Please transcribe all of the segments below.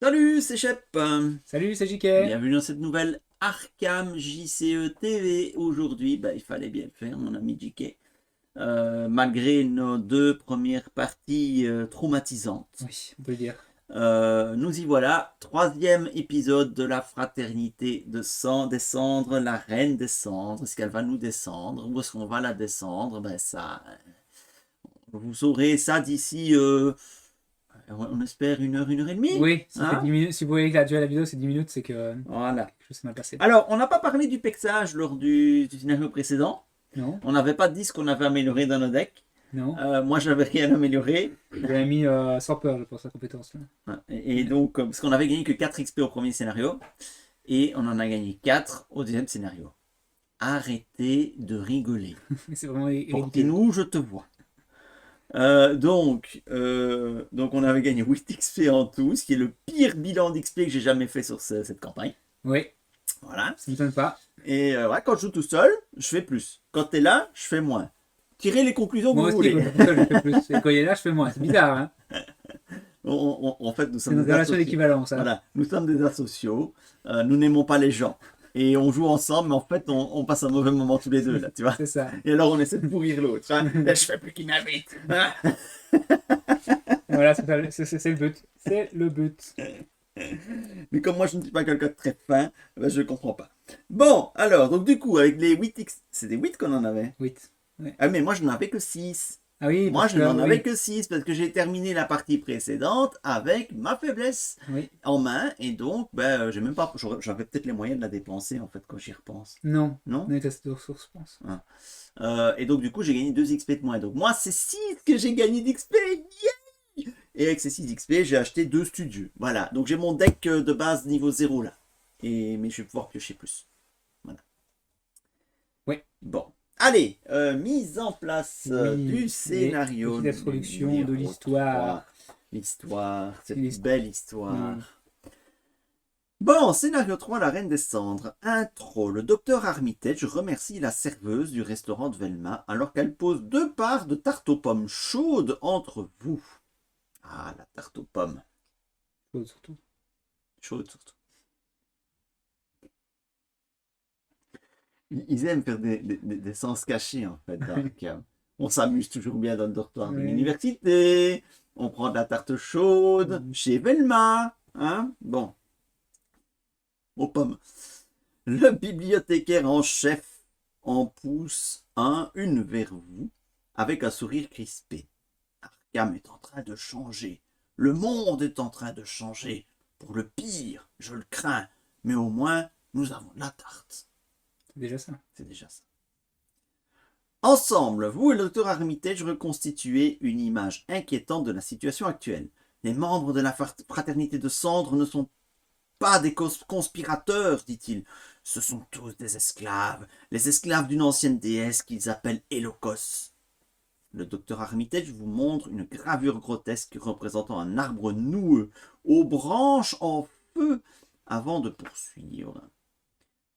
Salut, c'est Shep. Salut, c'est JK. Bienvenue dans cette nouvelle Arkham JCE TV. Aujourd'hui, il fallait bien le faire, mon ami JK. Malgré nos deux premières parties traumatisantes. Oui, on peut le dire. Nous y voilà, troisième épisode de la fraternité de sang des cendres, la reine des cendres. Est-ce qu'elle va nous descendre? Où est-ce qu'on va la descendre? Vous saurez ça d'ici, on espère, une heure et demie. Oui, ça fait Hein? 10 minutes. Si vous voyez que la durée de la vidéo, c'est 10 minutes, c'est que Voilà. quelque chose s'est mal passé. Alors, on n'a pas parlé du pexage lors du scénario précédent. Non, On n'avait pas dit ce qu'on avait amélioré dans nos decks. non. Moi, je n'avais rien amélioré. J'avais mis sans peur pour sa compétence. Là. Et donc, parce qu'on avait gagné que 4 XP au premier scénario. Et on en a gagné 4 au deuxième scénario. Arrêtez de rigoler. C'est vraiment ridicule. Portez-nous, je te vois. Donc, on avait gagné 8 XP en tout, ce qui est le pire bilan d'XP que j'ai jamais fait sur cette campagne. Oui, Voilà. ça ne m'étonne pas. Et ouais, quand je joue tout seul, je fais plus. Quand tu es là, je fais moins. Tirez les conclusions que Moi vous aussi, voulez. quand je fais ça, je fais plus. Et quand il est là, je fais moins. C'est bizarre, hein. En fait, nous C'est sommes une des relation asociaux. d'équivalence. Hein. Voilà, nous sommes des asociaux. Nous n'aimons pas les gens. Et on joue ensemble, mais en fait, on passe un mauvais moment tous les deux, là, tu vois. C'est ça. Et alors, on essaie de pourrir l'autre. Hein. Je fais plus qu'il m'invite. Hein. Et voilà, c'est le but. C'est le but. Mais comme moi, je ne suis pas quelqu'un de très fin, je ne comprends pas. Bon, alors, donc du coup, avec les 8X, c'est des 8 qu'on en avait. 8. Ouais. Ah, mais moi, je n'en avais que 6. Ah oui, Moi, parce je que n'en avais oui. que 6 parce que j'ai terminé la partie précédente avec ma faiblesse Oui. en main. Et donc, j'ai même pas. J'avais peut-être les moyens de la dépenser en fait quand j'y repense. Non. Non? On est assez de ressources, je pense. Hein. Et donc, du coup, j'ai gagné 2 XP de moins. Donc, moi, c'est 6 que j'ai gagné d'XP. Yeah. Et avec ces 6 XP, j'ai acheté 2 studios. Voilà. Donc, j'ai mon deck de base niveau 0 là. Mais je vais pouvoir piocher plus. Voilà. Oui. Bon. Allez, mise en place Oui. du scénario Petite introduction de numéro l'histoire. 3. L'histoire, cette C'est l'histoire. belle histoire. Bon, scénario 3, la reine des cendres. Intro. Le docteur Armitage remercie la serveuse du restaurant de Velma alors qu'elle pose 2 parts de tarte aux pommes chaudes entre vous. Ah, la tarte aux pommes. Chose surtout. Chaude surtout. Ils aiment faire des sens cachés en fait. Donc, on s'amuse toujours bien dans le dortoir de Oui. l'université. On prend de la tarte chaude chez Velma. Hein? Bon, aux pommes. Le bibliothécaire en chef en pousse une vers vous avec un sourire crispé. Arkham est en train de changer. Le monde est en train de changer. Pour le pire, je le crains. Mais au moins, nous avons de la tarte. C'est déjà ça. C'est déjà ça. Ensemble, vous et le docteur Armitage reconstituez une image inquiétante de la situation actuelle. Les membres de la fraternité de cendres ne sont pas des conspirateurs, dit-il. Ce sont tous des esclaves, les esclaves d'une ancienne déesse qu'ils appellent Elokos. Le docteur Armitage vous montre une gravure grotesque représentant un arbre noueux, aux branches en feu, avant de poursuivre.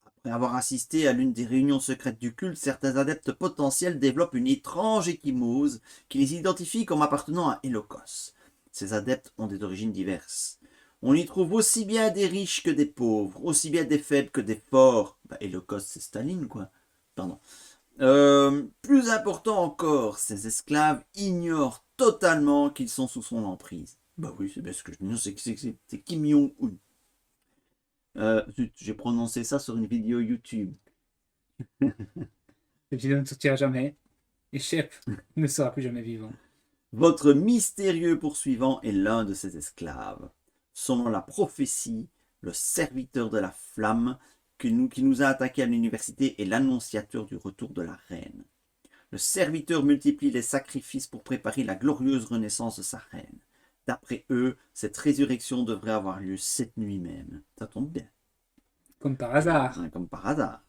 Après avoir assisté à l'une des réunions secrètes du culte, certains adeptes potentiels développent une étrange échymose qui les identifie comme appartenant à Elokos. Ces adeptes ont des origines diverses. On y trouve aussi bien des riches que des pauvres, aussi bien des faibles que des forts. Elokos, c'est Staline, quoi. Pardon. Plus important encore, ces esclaves ignorent totalement qu'ils sont sous son emprise. Bah oui, c'est bien ce que je dis, c'est Kim Jong-un. J'ai prononcé ça sur une vidéo YouTube. Cette vidéo ne sortira jamais. Et Shep ne sera plus jamais vivant. Votre mystérieux poursuivant est l'un de ces esclaves. Selon la prophétie, le serviteur de la flamme qui nous a attaqué à l'université est l'annonciateur du retour de la reine. Le serviteur multiplie les sacrifices pour préparer la glorieuse renaissance de sa reine. D'après eux, cette résurrection devrait avoir lieu cette nuit même. Ça tombe bien. Comme par hasard. Comme par hasard.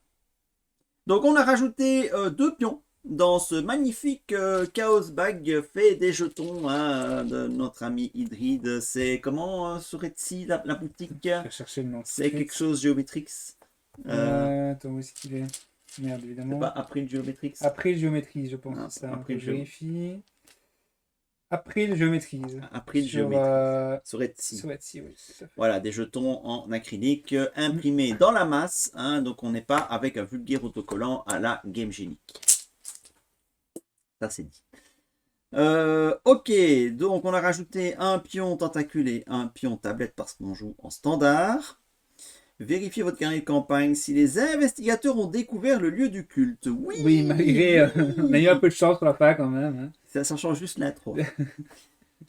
Donc on a rajouté 2 pions dans ce magnifique Chaos Bag fait des jetons de notre ami Hydride. C'est comment serait-il la boutique? Je vais chercher le nom. C'est quelque chose Geometrix. Attends, où est-ce qu'il est? Merde, C'est évidemment. pas April Geometrix. Après géométrie, je pense. Ah, C'est ça. après Je vérifie. April, je maîtrise. April, je Sur, maîtrise. Sur Etsy. sur Etsy, oui, tout à fait. Voilà, des jetons en acrylique imprimés dans la masse. Hein, donc on n'est pas avec un vulgaire autocollant à la Game Genic. Ça c'est dit. Ok, donc on a rajouté un pion tentacule et un pion tablette parce qu'on joue en standard. Vérifiez votre carnet de campagne si les investigateurs ont découvert le lieu du culte. Oui, Oui, malgré. oui. On a eu un peu de chance pour la fin quand même. Hein. Ça change juste l'intro.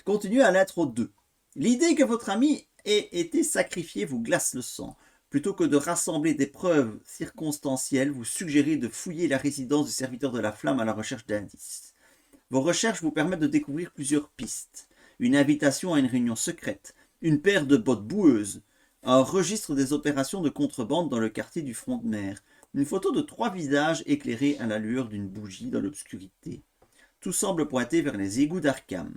Continuez à l'intro 2. L'idée que votre ami ait été sacrifié vous glace le sang. Plutôt que de rassembler des preuves circonstancielles, vous suggérez de fouiller la résidence du serviteur de la flamme à la recherche d'indices. Vos recherches vous permettent de découvrir plusieurs pistes. Une invitation à une réunion secrète, une paire de bottes boueuses, un registre des opérations de contrebande dans le quartier du front de mer, une photo de 3 visages éclairés à la lueur d'une bougie dans l'obscurité. Tout semble pointer vers les égouts d'Arkham.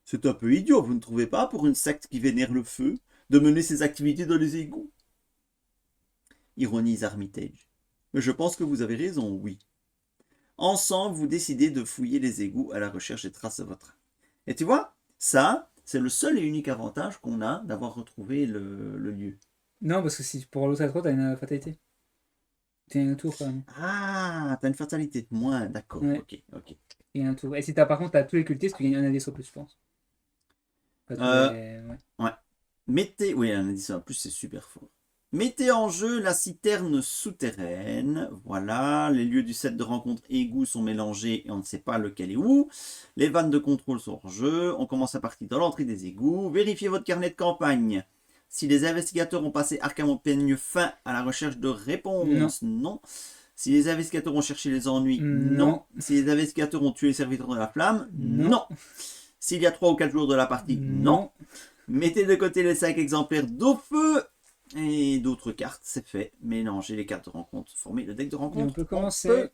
C'est un peu idiot, vous ne trouvez pas, pour une secte qui vénère le feu, de mener ses activités dans les égouts? Ironise Armitage. Mais je pense que vous avez raison, oui. Ensemble, vous décidez de fouiller les égouts à la recherche des traces de votre ami. Et tu vois, ça, c'est le seul et unique avantage qu'on a d'avoir retrouvé le lieu. Non, parce que si pour l'autre intro, t'as une fatalité. T'as un tour quand même. Ah, t'as une fatalité de moins, d'accord, Ouais. ok. Et un tour. Et si t'as par contre, t'as tous les cultistes, tu gagnes un indice au plus, je pense. Enfin, Ouais. Mettez, oui, un indice en plus, c'est super fort. Mettez en jeu la citerne souterraine. Voilà, les lieux du set de rencontre égout sont mélangés et on ne sait pas lequel est où. Les vannes de contrôle sont en jeu. On commence la partie dans l'entrée des égouts. Vérifiez votre carnet de campagne. Si les investigateurs ont passé Arkham au peigne fin à la recherche de réponses, non. Si les investigateurs ont cherché les ennuis, non. Si les investigateurs ont tué les serviteurs de la flamme, non. S'il y a 3 ou 4 jours de la partie, non. Mettez de côté les 5 exemplaires d'au feu et d'autres cartes, c'est fait. Mélangez les cartes de rencontre, formez le deck de rencontre. Et on peut commencer.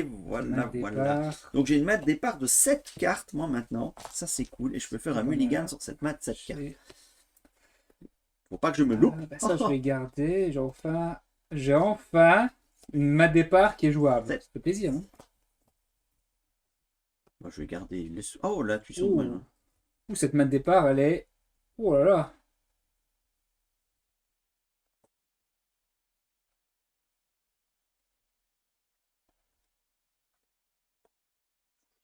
Voilà. Donc j'ai une mat de départ de 7 cartes, moi maintenant. Ça c'est cool. Et je peux faire un mulligan sur cette mat de 7 cartes. Faut pas que je me loupe. Ça, je vais garder. J'ai enfin une mat de départ qui est jouable. Ça fait plaisir. Hein. Moi, je vais garder les... Oh, là, tu sens... Cette mat de départ, elle est... Oh là là.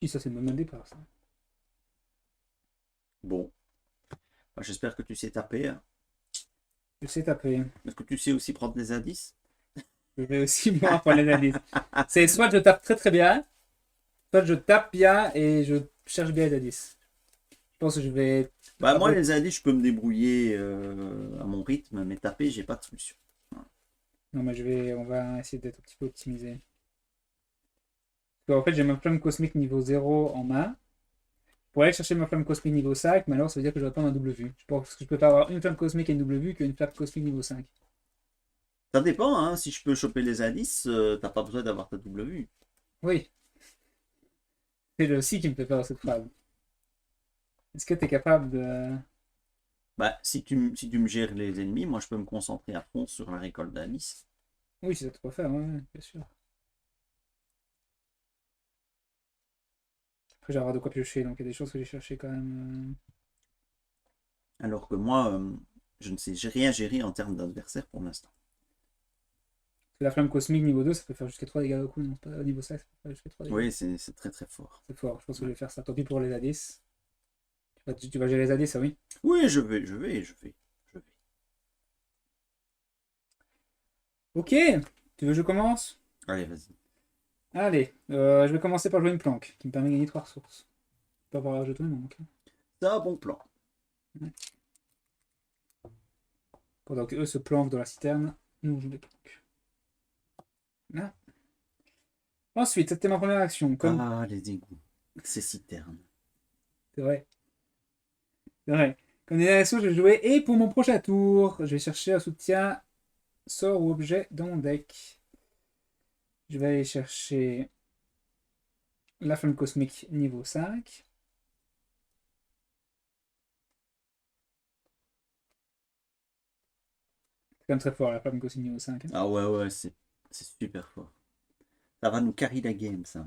Si, ça, c'est une bonne mat de départ, ça. Bon. J'espère que tu sais taper. Hein. Je sais taper. Est-ce que tu sais aussi prendre des indices? Je vais aussi, moi, prendre les indices. C'est soit je tape très très bien, soit je tape bien et je cherche bien les indices. Je pense que je vais... Moi, les indices, je peux me débrouiller à mon rythme, mais taper, j'ai pas de solution. Non, mais on va essayer d'être un petit peu optimisé. En fait, j'ai ma flamme cosmique niveau 0 en main. Pour aller chercher ma flamme cosmique niveau 5, mais alors ça veut dire que je vais prendre un double vue. Je pense que je peux pas avoir une flamme cosmique et une double vue qu'une flamme cosmique niveau 5. Ça dépend, hein. Si je peux choper les indices, t'as pas besoin d'avoir ta double vue. Oui. C'est le si qui me fait peur cette phrase. Est-ce que tu es capable de... Si tu me gères les ennemis, moi je peux me concentrer à fond sur la récolte d'indices. Oui, c'est ça que tu peux faire, ouais, bien sûr. Après, j'ai avoir de quoi piocher, donc il y a des choses que j'ai cherché quand même. Alors que moi, je ne sais rien gérer en termes d'adversaire pour l'instant. La flamme cosmique niveau 2, ça peut faire jusqu'à 3 dégâts au coup, non, pas niveau 5, ça peut faire jusqu'à 3 dégâts. Oui, c'est très très fort. C'est fort, je pense que je vais faire ça. Tant pis pour les indices. Tu vas gérer les indices, ça oui? Oui, je vais. Ok, tu veux que je commence? Allez, vas-y. Allez, je vais commencer par jouer une planque, qui me permet de gagner 3 ressources. Je peux avoir un jeton, il manque. C'est un bon plan. Ouais. Pendant qu'eux se planquent dans la citerne, nous on joue des planques. Là. Ensuite, c'était ma première action. Ah, les égouts. Ces citernes. C'est vrai. C'est vrai. Comme des actions, je vais jouer. Et pour mon prochain tour, je vais chercher un soutien, sort ou objet dans mon deck. Je vais aller chercher la flamme cosmique niveau 5. C'est quand même très fort la flamme cosmique niveau 5. Hein. Ah ouais, c'est super fort. Ça va nous carry la game, ça.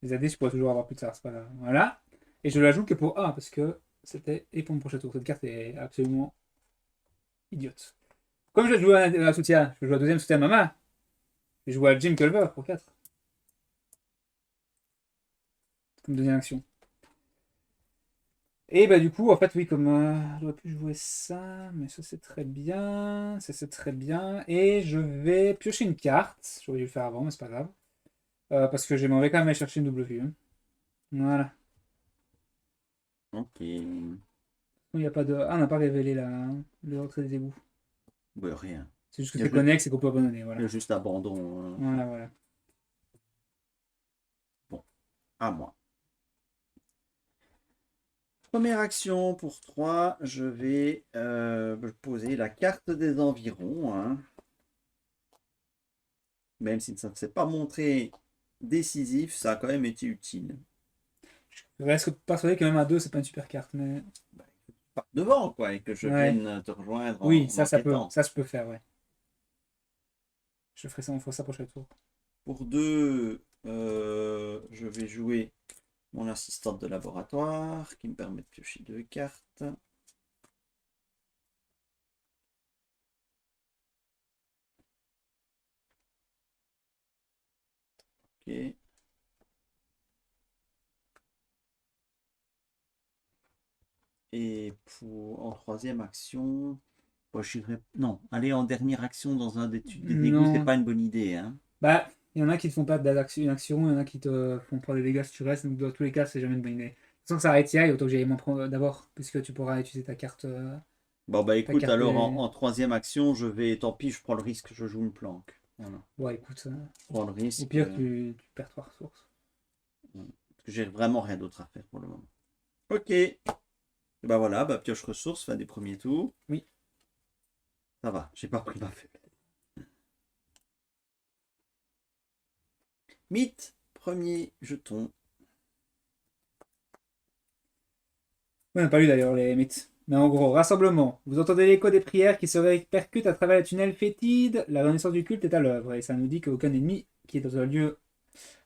Les AD, je pourrais toujours avoir plus tard, c'est pas grave. Voilà. Et je la joue que pour A, parce que c'était et pour mon prochain tour. Cette carte est absolument idiote. Comme je joue à soutien, je joue à deuxième soutien à ma main. Je joue à Jim Culver pour 4. Comme deuxième action. Et bah du coup, en fait, oui, comme j'aurais pu jouer ça, mais ça c'est très bien. Ça c'est très bien. Et je vais piocher une carte. J'aurais dû le faire avant, mais c'est pas grave. Parce que j'aimerais quand même aller chercher une double vue. Voilà. Ok. Il n'y a pas de. Ah, on n'a pas révélé le retrait des égouts. Ouais, rien. C'est juste que Il y a c'est juste, connexe et qu'on peut abandonner. il Voilà. y a juste abandon. Voilà, voilà. Bon, à moi. Première action pour 3, je vais poser la carte des environs, hein. Même si ça ne s'est pas montré décisif, ça a quand même été utile. Je reste persuadé que même à 2, c'est pas une super carte. Mais. Pas devant, quoi, et que je Ouais. vienne te rejoindre Oui, en ça peut. enquêtant. Ça, je peux faire, ouais. Je ferai ça, on fera ça prochain tour. Pour 2, je vais jouer mon assistante de laboratoire qui me permet de piocher 2 cartes. Ok. Et en troisième action, bon, non, aller en dernière action dans un des égouts, c'est Non. pas une bonne idée, hein. Bah, il y en a qui te font perdre une action, il y en a qui te font prendre des dégâts si tu restes, donc dans tous les cas, c'est jamais une bonne idée. Sans que ça arrête TI, autant que j'aille m'en prendre d'abord, puisque tu pourras utiliser ta carte. Bon, bah Ta écoute, carte alors des... en troisième action, tant pis, je prends le risque, je joue une planque. Voilà. Ouais, écoute, Je prends le au risque, pire, tu perds 3 ressources. parce que j'ai vraiment rien d'autre à faire pour le moment. Ok. Bah voilà, bah pioche ressources, fin des premiers tours. Oui. Ça va, j'ai pas pris ma faible. Mythe, premier jeton. On n'a pas lu d'ailleurs les mythes. Mais en gros, rassemblement. Vous entendez l'écho des prières qui se répercutent à travers les tunnels fétides. La renaissance du culte est à l'œuvre. Et ça nous dit qu'aucun ennemi qui est dans un lieu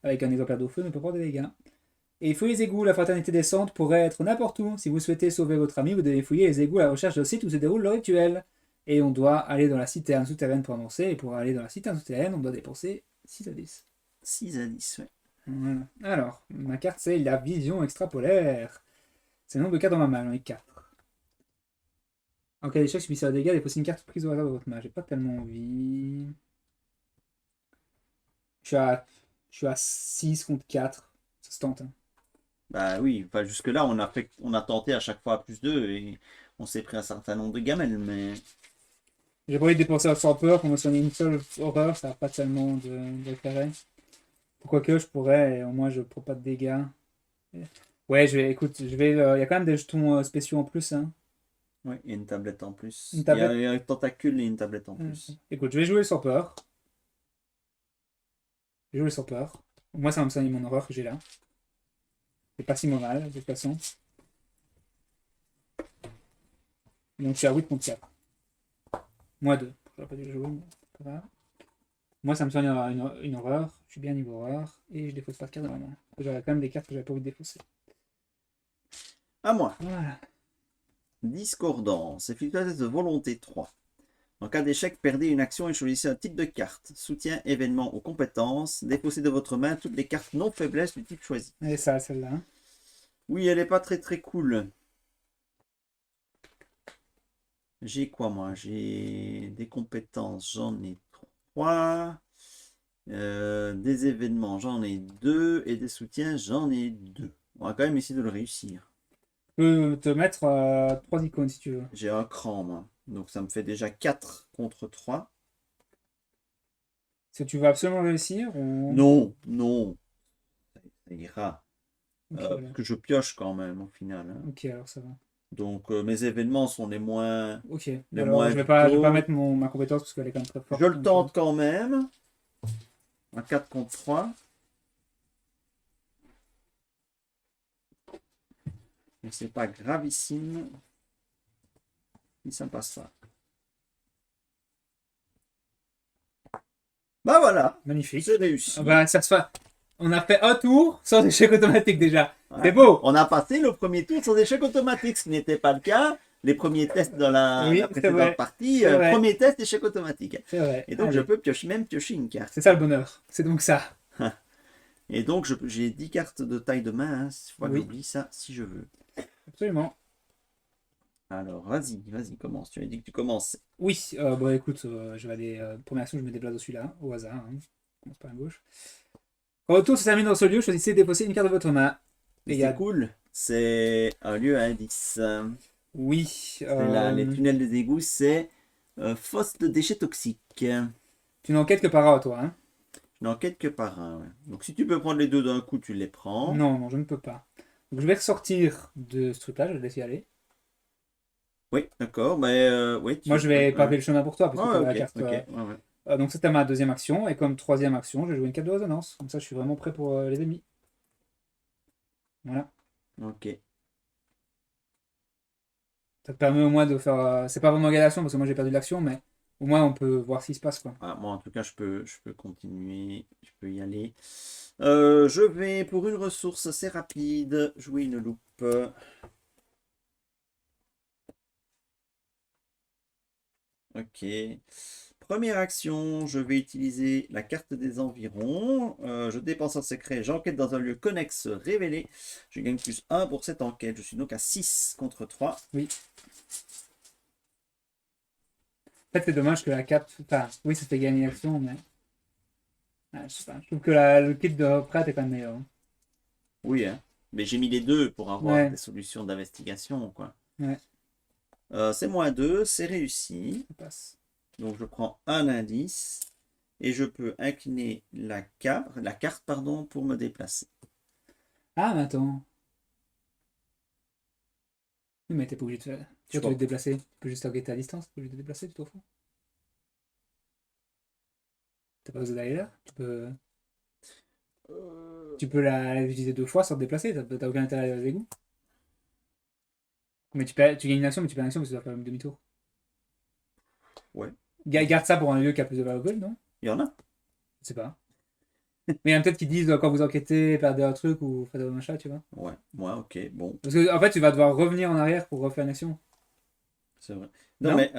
avec un exemplaire d'eau feu ne peut prendre des dégâts. Et fouiller les égouts, la fraternité des centres pourrait être n'importe où. Si vous souhaitez sauver votre ami, vous devez fouiller les égouts à la recherche d'un site où se déroule le rituel. Et on doit aller dans la citerne souterraine pour avancer. Et pour aller dans la citerne souterraine, on doit dépenser 6 à 10. 6 à 10, ouais. Voilà. Alors, ma carte, c'est la vision extrapolaire. C'est le nombre de cartes dans ma main, j'en ai 4. En cas d'échec, subissez un dégât, déposez une carte prise au hasard de votre main. J'ai pas tellement envie. Je suis à, je suis à 6 contre 4. Ça se tente. Hein. Bah oui, enfin, jusque-là, on a tenté à chaque fois à plus 2 et on s'est pris un certain nombre de gamelles, mais J'ai pas envie de dépenser à 100 peur pour mentionner une seule horreur, ça n'a pas tellement d'intérêt. Quoique je pourrais, et au moins je prends pas de dégâts. Ouais, écoute, il y a quand même des jetons spéciaux en plus. Hein. oui, il y a une tablette en plus. Une tablette. Il y a un tentacule et une tablette en plus. Écoute, je vais jouer sans peur. Je vais jouer sans peur. Moi, ça va me soigner mon horreur que j'ai là. C'est pas si mal, de toute façon. Donc je suis à 8 contre 4. Moi 2. J'aurais pas dû le jouer, mais c'est pas grave. Moi, ça me soigne une horreur. Je suis bien niveau horreur. Et je défausse pas de cartes dans la main. J'aurais quand même des cartes que j'avais pas envie de défausser. À moi. Voilà. Discordance. Efficacité de volonté 3. En cas d'échec, perdez une action et choisissez un type de carte. Soutien, événement ou compétence. Défaussez de votre main toutes les cartes non faiblesse du type choisi. Elle est ça, celle-là. Hein. Oui, elle est pas très très cool. J'ai quoi moi? J'ai des compétences, j'en ai 3. Des événements, j'en ai 2. Et des soutiens, j'en ai 2. On va quand même essayer de le réussir. Je peux te mettre 3 icônes si tu veux. J'ai un cran moi. Donc ça me fait déjà 4 contre 3. Est-ce que tu veux absolument réussir ou... Non, non. Ça ira. Ok, Parce voilà. que je pioche quand même au final, hein. Ok, alors ça va. Donc mes événements sont Ok, les alors moins je vais pas vitaux. mettre ma compétence parce qu'elle est quand même très forte. Je le donc, tente quand même. Un 4 contre 3. Mais c'est pas gravissime. Si ça passe pas. Bah voilà, Magnifique. c'est réussi. Ah bah, ça se fait. On a fait un tour sans échec automatique déjà. Ouais. C'est beau. On a passé le premier tour sans échec automatique, ce qui n'était pas le cas. Les premiers tests dans la Oui, c'est précédente vrai. partie, C'est vrai. premier test échec automatique. C'est vrai. Et donc je Allez. peux même piocher une carte. C'est ça le bonheur. C'est donc ça. Et donc j'ai 10 cartes de taille de main, il faut pas que Oui. j'oublie ça si je veux. Absolument. Alors vas-y, commence. Tu as dit que tu commences. Oui, bon écoute, je vais aller. Première action, je me déplace dessus là, au hasard. Hein. Je commence par la gauche. Quand votre tour se termine dans ce lieu, choisissez de défausser une carte de votre main. Mais Et il y c'est a. cool, c'est un lieu à indice. Oui. Les tunnels des égouts, c'est fosse de déchets toxiques. Tu n'enquêtes que par un, toi. Hein. Je n'en quelque part un. Ouais. Donc si tu peux prendre les deux d'un coup, tu les prends. Non, non, je ne peux pas. Donc je vais ressortir de ce truc-là, je vais laisser y aller. Oui, d'accord. Mais oui, Moi, je vais ouais. paver le chemin pour toi, parce que Ah tu ouais, as la ok, carte. ok. Ouais, ouais. Donc c'était ma deuxième action. Et comme troisième action, je vais jouer une carte de résonance. Comme ça, je suis vraiment prêt pour les ennemis. Voilà. Ok. Ça te permet au moins de faire. C'est pas vraiment gagner l'action, parce que moi j'ai perdu l'action, mais au moins on peut voir ce qui se passe, quoi. Ah, moi, en tout cas, je peux continuer. Je peux y aller. Je vais, pour une ressource assez rapide, jouer une loupe. Ok. Première action, je vais utiliser la carte des environs. Je dépense un secret, j'enquête dans un lieu connexe révélé. Je gagne plus 1 pour cette enquête. Je suis donc à 6 contre 3. Oui. En fait, c'est dommage que la carte. Enfin, oui, ça fait gagner l'action, mais. Je sais pas. Je trouve que le kit de prêtre est quand même meilleur. Hein. Oui, hein. Mais j'ai mis les deux pour avoir Ouais. des solutions d'investigation, quoi. Ouais, C'est -2, c'est réussi. ça passe. Donc je prends un indice et je peux incliner la carte pardon, pour me déplacer. Ah, mais attends. Oui, mais t'es pas obligé de faire. Tu Je vois, tu veux crois. te déplacer. Tu peux juste enquêter à distance. Tu peux juste te déplacer, tu t'en fous. T'as pas besoin d'aller là. Tu peux la utiliser deux fois sans te déplacer. T'as aucun intérêt à aller aux égouts. Mais tu gagnes une action, mais tu perds une action parce que tu dois faire un demi-tour. Ouais, Garde ça pour un lieu qui a plus de valeur que non? il y en a. Je sais pas. Mais il y en a peut-être qui disent quand vous enquêtez, perdez un truc ou faites un machin, tu vois. Ouais, moi, ok, bon, Parce que en fait, tu vas devoir revenir en arrière pour refaire une action. c'est vrai. Non, Non? mais,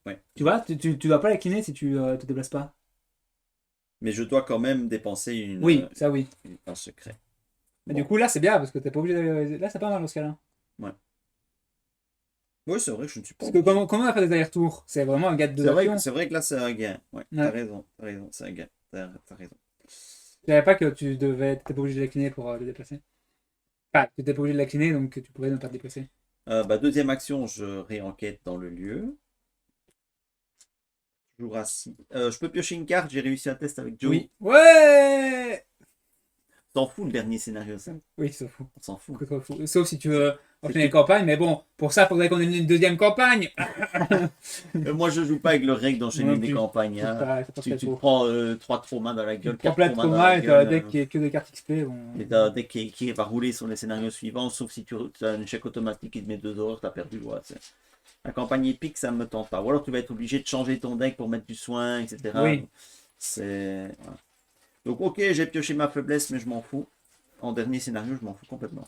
ouais. Tu vois, tu dois pas la cliner si tu te déplaces pas. Mais je dois quand même dépenser Oui, ça oui. un secret. Mais Bon, du coup, là, c'est bien parce que t'es pas obligé d'aller. Là, c'est pas mal dans ce cas-là. ouais. Oui, c'est vrai que je ne suis pas Parce que obligé. comment on a fait des allers-retours? C'est vraiment un gars de deux actions. C'est vrai que là, c'est un gain. Ouais, Ouais. t'as raison, c'est un gain. T'as raison. Je savais pas que t'étais pas obligé de la cliner pour te déplacer. Enfin, tu t'es pas obligé de la cliner donc tu pourrais ne pas te déplacer. Deuxième action, je réenquête dans le lieu. Toujours assis. Je peux piocher une carte, j'ai réussi un test avec Joe. Oui. Ouais! T'en fous le dernier scénario, ça. Oui, c'est fou. On s'en fout. Sauf si tu veux enchaîner C'est les campagnes, mais bon, pour ça, il faudrait qu'on ait une deuxième campagne. Moi, je joue pas avec le règle d'enchaîner Moi non des plus. campagnes. C'est Hein. pas Tu très te trop. prends 3 traumas dans la Tu gueule, prends 4 plein de traumas dans traumas la et t'as un gueule. deck qui est que des cartes XP. Bon. Et t'as un deck qui va rouler sur les scénarios suivants, sauf si tu as un échec automatique qui te met 2 heures, t'as perdu. Ouais, la campagne épique, ça me tente pas. Ou alors tu vas être obligé de changer ton deck pour mettre du soin, etc. Oui. Voilà. Donc ok, j'ai pioché ma faiblesse, mais je m'en fous. En dernier scénario, je m'en fous complètement.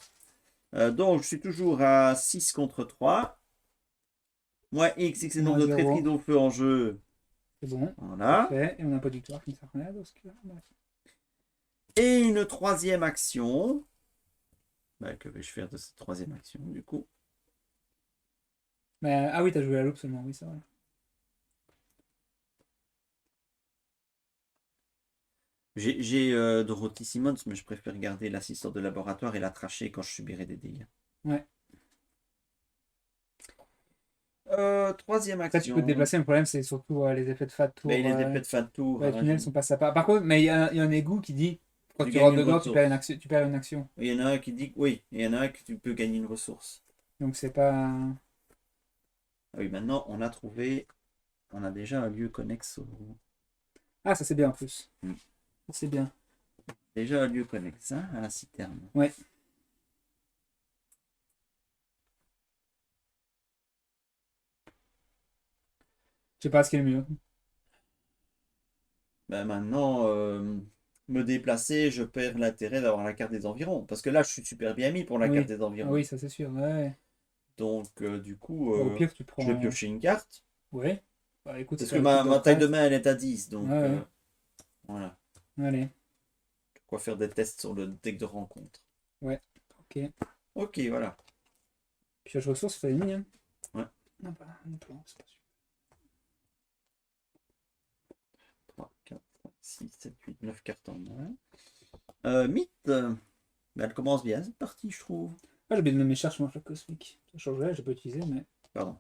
Donc je suis toujours à 6 contre 3. Moi, X c'est le nombre de Moins traîtris 0. d'eau feu en jeu. C'est bon. Voilà. Parfait. Et on n'a pas de victoire qui ne sert à rien dans ce cas-là. Bref. Et une troisième action. Que vais-je faire de cette troisième action du coup? Mais, ah oui, t'as joué à la loupe seulement. Oui, c'est vrai. J'ai Dorothy Simmons, mais je préfère garder l'assistante de laboratoire et la tracher quand je subirai des dégâts. Ouais. Troisième Après, tu peux te action. déplacer. Le problème, c'est surtout les effets de fin de tour. Mais les effets de fin de tour. Ouais, les tunnels sont pas sympas. Par contre, mais il y a un égout qui dit quand Tu tu gagnes rentres une dedans, ressource. tu perds une action. Il y en a un qui dit que oui, il y en a un que tu peux gagner une ressource. Donc c'est pas. Ah oui, maintenant on a trouvé, on a déjà un lieu connexe Ah, ça c'est bien en plus. Hmm. Ça, c'est bien. déjà un lieu connexe hein, à la citerne. Ouais. Je sais pas ce qui est le mieux. Ben maintenant, me déplacer, je perds l'intérêt d'avoir la carte des environs. Parce que là, je suis super bien mis pour la Oui. carte des Ah environs. oui, ça c'est sûr. Ouais. Donc, du coup, Bah, au pire, tu je vais prends. piocher une carte. Ouais. Bah écoute, Parce c'est que pas le tour ma taille d'après. de main, elle est à 10. Ouais, Donc, ouais. voilà. Allez. Quoi faire des tests sur le deck de rencontre. Ouais. Ok. Ok, voilà. Pioche ressources, ça fait mis, hein. Ouais. Ah bah, un plan, c'est pas sûr. 3, 4, 5, 6, 7, 8, 9 cartes en main. Mythe, elle commence bien cette partie, je trouve. Ah, j'ai oublié de mettre mes charges sur mon flamme cosmique. Ça changerait, j'ai pas utilisé, mais Pardon.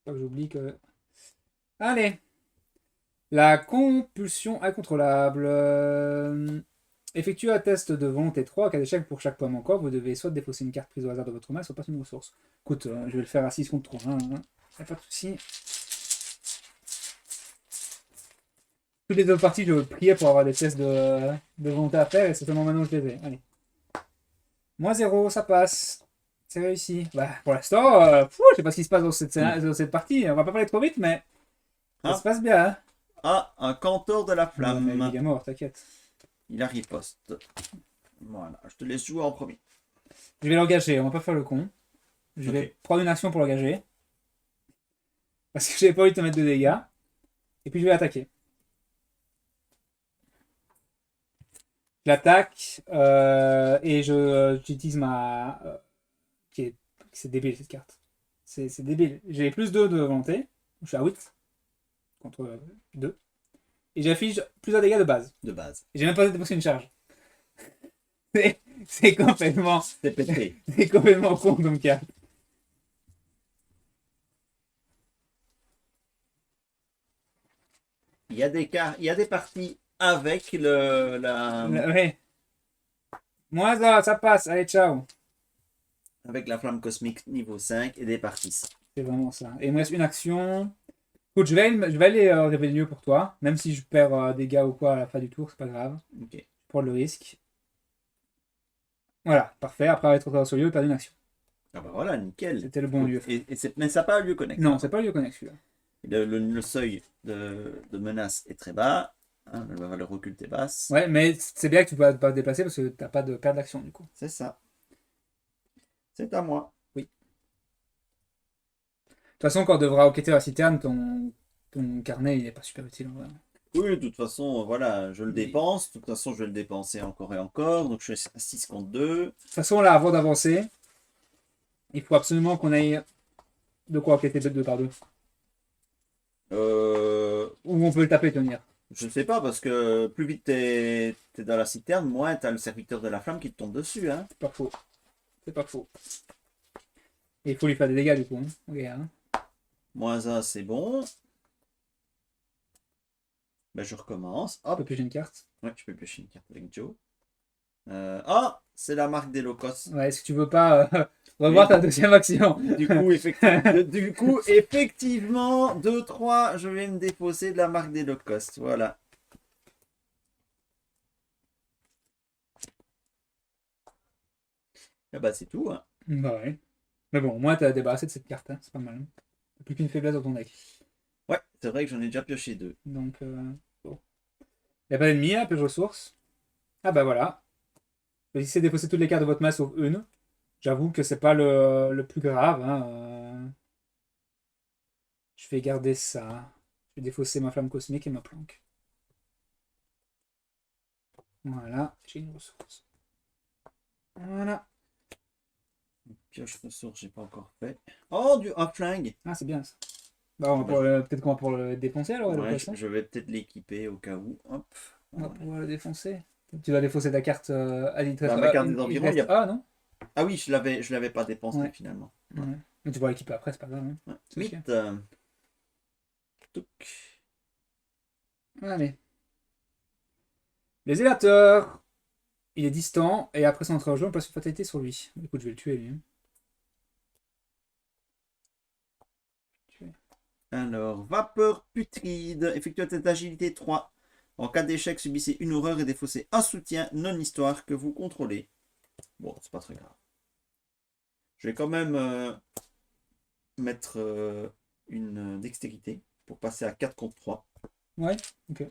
pas que j'oublie que. Allez! La compulsion incontrôlable. Effectue un test de volonté 3. En cas d'échec pour chaque pomme encore, vous devez soit défausser une carte prise au hasard de votre main, soit passer une ressource. Écoute, je vais le faire à 6 contre 3. Hein. Y a pas de souci. Toutes les autres parties, je priais pour avoir des tests de volonté à faire et c'est seulement maintenant que je les ai. Allez. Moins 0, ça passe. C'est réussi. Bah, pour l'instant, je sais pas ce qui se passe dans cette partie. On va pas parler trop vite, mais ça se Ah, passe bien. Hein. ah, un cantor de la Ouais, mais flamme. il est mort, t'inquiète. Il a riposte. Voilà, je te laisse jouer en premier. Je vais l'engager, on va pas faire le con. Je vais Ok. prendre une action pour l'engager. Parce que j'ai pas envie de te mettre de dégâts. Et puis je vais l'attaquer. Je l'attaque et j'utilise ma. C'est débile cette carte. C'est débile. J'ai plus 2 de volonté. Je suis à 8 contre 2. Et j'affiche plus de dégâts de base. De base. Et j'ai même pas dépensé une charge. C'est complètement. C'est pété. C'est complètement con comme carte. Il y a des parties avec Ouais. Moi, ça passe. Allez, ciao. avec la flamme cosmique niveau 5 et des parties sans. C'est vraiment ça. Et il me reste une action. Écoute, je vais aller révéler le lieu pour toi. Même si je perds des gars ou quoi à la fin du tour, c'est pas grave. Ok. Je prends le risque. Voilà, parfait. Après avoir été sur le lieu, j'ai perdu une action. Ah bah voilà, nickel. C'était le bon lieu. Mais ça n'a pas lieu connect. Non, c'est pas le lieu connect celui-là. Le seuil de menace est très bas. Hein, la valeur occulte est basse. Ouais, mais c'est bien que tu peux pas te déplacer parce que t'as pas de perte d'action du coup. C'est ça. C'est à moi. Oui. De toute façon, quand on devra enquêter à la citerne, ton carnet il est pas super utile en vrai. Oui, de toute façon, voilà, je le Oui. dépense. De toute façon, je vais le dépenser encore et encore. Donc, je suis à 6 contre 2. De toute façon, là, avant d'avancer, il faut absolument qu'on aille de quoi enquêter 2 par 2. Ou on peut le taper, tenir. Je ne sais pas, parce que plus vite t'es dans la citerne, moins t'as le serviteur de la flamme qui te tombe dessus. Hein. C'est pas faux. C'est pas faux. Et il faut lui faire des dégâts du coup. Hein. Ok, hein. Moins 1, c'est bon. Ben, je recommence. Tu peux Hop. piocher une carte. Ouais, je peux piocher une carte avec Joe. Ah, c'est la marque des Locos. Ouais, est-ce que tu veux pas revoir ta deuxième action? Du coup, effectivement, 2-3, je vais me défausser de la marque des Locos. Voilà. Ah bah, c'est tout. Hein. Bah ouais. Mais bon, au moins t'as débarrassé de cette carte. Hein. C'est pas mal. Hein. T'as plus qu'une faiblesse dans ton deck. Ouais, c'est vrai que j'en ai déjà pioché 2. Donc, bon. Y'a pas d'ennemi, hein, pioche ressources. Ah bah voilà. Essayez de défausser toutes les cartes de votre main sauf une. J'avoue que c'est pas le plus grave. Hein. Je vais garder ça. Je vais défausser ma flamme cosmique et ma planque. Voilà, j'ai une ressource. Voilà. Pioche ressources, j'ai pas encore fait. Oh, un flingue. Ah, c'est bien ça. Bah, peut-être qu'on va pouvoir le défoncer alors, le Ouais, poisson. je vais peut-être l'équiper au cas où. Hop. On va Voilà. pouvoir le défoncer. Tu vas défausser ta carte. Ma carte des environs, il y a... Ah, non? Ah oui, je l'avais pas dépensé Ouais. finalement. Ouais. Mais tu pourras l'équiper après, c'est pas grave. Hein. Ouais. C'est chiant. Vite. Touc. Allez. Les zélateurs. Il est distant et après son entrée en jeu, on place une fatalité sur lui. Écoute, je vais le tuer lui. Hein. Alors, vapeur putride. Effectuez cette agilité 3. En cas d'échec, subissez une horreur et défaussez un soutien non-histoire que vous contrôlez. Bon, c'est pas très grave. Je vais quand même mettre une dextérité pour passer à 4 contre 3. Ouais, ok.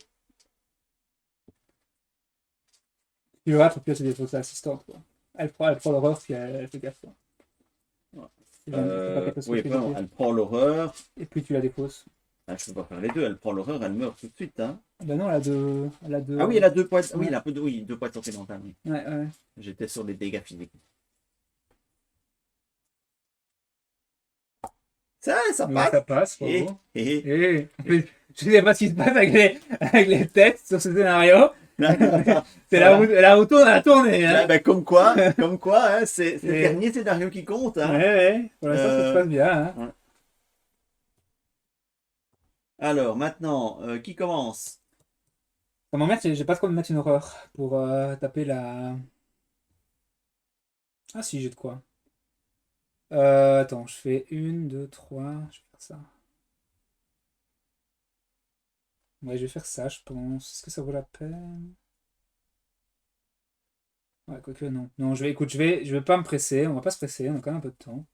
Tu le rates, puis là, c'est des fausses assistantes, quoi. Elle prend l'horreur, puis elle fait gaffe, quoi. Ouais. C'est pas Oui, catastrophique. vraiment, elle prend l'horreur. Et puis tu la défausses. Ah, je peux pas faire les deux. Elle prend l'horreur, elle meurt tout de suite. Hein. Ben non, elle a deux. Ah oui, elle a 2 points. Oui, Ouais. elle a peu de... oui, 2 points de santé mentale. Oui. Ouais, ouais. J'étais sur les dégâts physiques. Ça Ouais, passe. ça passe, Et, bravo. et, Et je sais pas ce qui se passe avec les têtes sur ce scénario. C'est Voilà. la roue tourne à la tournée. Ah, Hein. ben, comme quoi hein, c'est le dernier scénario qui compte. Ouais, Hein. ouais. Pour l'instant, ça se passe bien. Hein. Ouais. Alors, maintenant, qui commence? Ça m'emmerde, j'ai pas trop de mettre une horreur pour taper la. Ah si, j'ai de quoi. Attends, je fais 1, 2, 3. Je vais faire ça. Ouais, je vais faire ça, je pense. Est-ce que ça vaut la peine? Ouais, quoique non. Non, écoute, je vais pas me presser. On va pas se presser, on a quand même un peu de temps.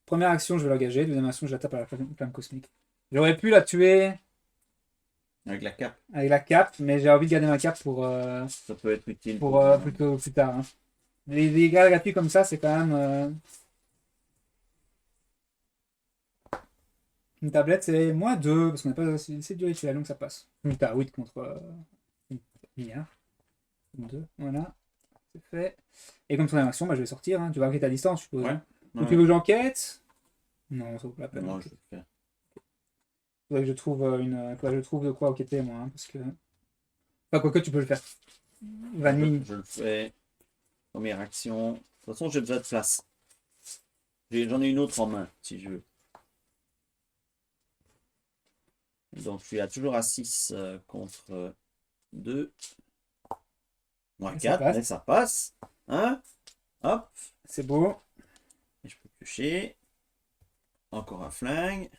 Première action, je vais l'engager. Deuxième action, je la tape à la flamme cosmique. J'aurais pu la tuer Avec la cape, avec la cape, mais j'ai envie de garder ma cape ça peut être utile. plutôt plus tard. Hein. Les dégâts gratuits comme ça, c'est quand même. Une tablette, c'est -2, parce qu'on n'a pas assez du rituel, donc ça passe. Donc t'as 8 contre une milliard. 2, voilà. C'est fait. Et comme troisième action, bah, je vais sortir. Hein. Tu vas enquêter à distance, je suppose. Ouais. Hein. Donc Ouais. tu veux que j'enquête? Non, ça vaut pas la peine. Non, je le fais. Faudrait que je trouve faudrait que je trouve de quoi enquêter, moi. Hein, parce que. Enfin, quoique tu peux le faire. Vanille. Je le fais. Première action. De toute façon, j'ai besoin de place. J'en ai une autre en main, si je veux. Donc, je suis toujours à 6 contre 2. Moins Et ça 4, passe. mais ça passe. Hein? Hop. C'est beau. Et je peux piocher. Encore un flingue.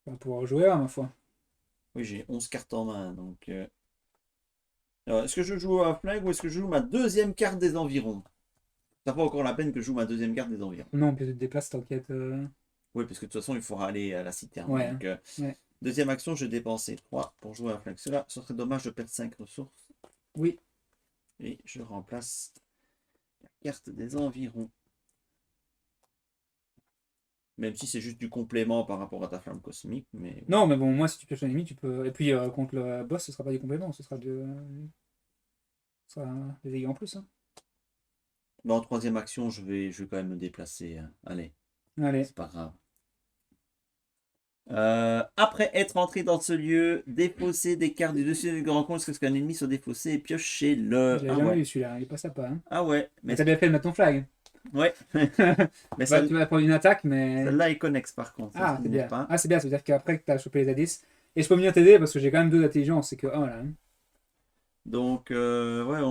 On va pouvoir jouer, hein, ma foi. Oui, j'ai 11 cartes en main. Donc, alors, est-ce que je joue un flingue ou est-ce que je joue ma deuxième carte des environs? Ça vaut encore la peine que je joue ma deuxième carte des environs. Non, puis tu te déplaces, t'enquêtes. Oui, parce que de toute façon, il faudra aller à la citerne. Ouais. Donc, Ouais. deuxième action, je dépensais 3 pour jouer un flingue. Cela, ce serait dommage de perdre 5 ressources. Oui. Et je remplace la carte des environs. Même si c'est juste du complément par rapport à ta flamme cosmique. Mais Non, mais bon, moi, si tu pioches un ennemi, tu peux. Et puis, contre le boss, ce sera pas du complément, ce sera des dégâts en plus. Hein. bon, en troisième action, je vais quand même me déplacer. Hein. Allez, Allez. c'est pas grave. Après être entré dans ce lieu, défausser des cartes du dessus du rencontre jusqu'à ce qu'un ennemi soit défaussé et piochez-le. J'avais Ah jamais ouais. eu celui-là, il est pas sympa. Hein. Ah ouais. Mais Mais t'as bien fait de mettre ton flag. ouais. Mais Bah, tu vas prendre une attaque, mais. celle-là est connexe par contre. Ah, Ça, c'est n'est bien. pas. Ah, c'est bien, ça veut dire qu'après que t'as chopé les indices. Et je peux venir t'aider parce que j'ai quand même 2 d'intelligence, c'est que 1 là. Hein. Donc, ouais,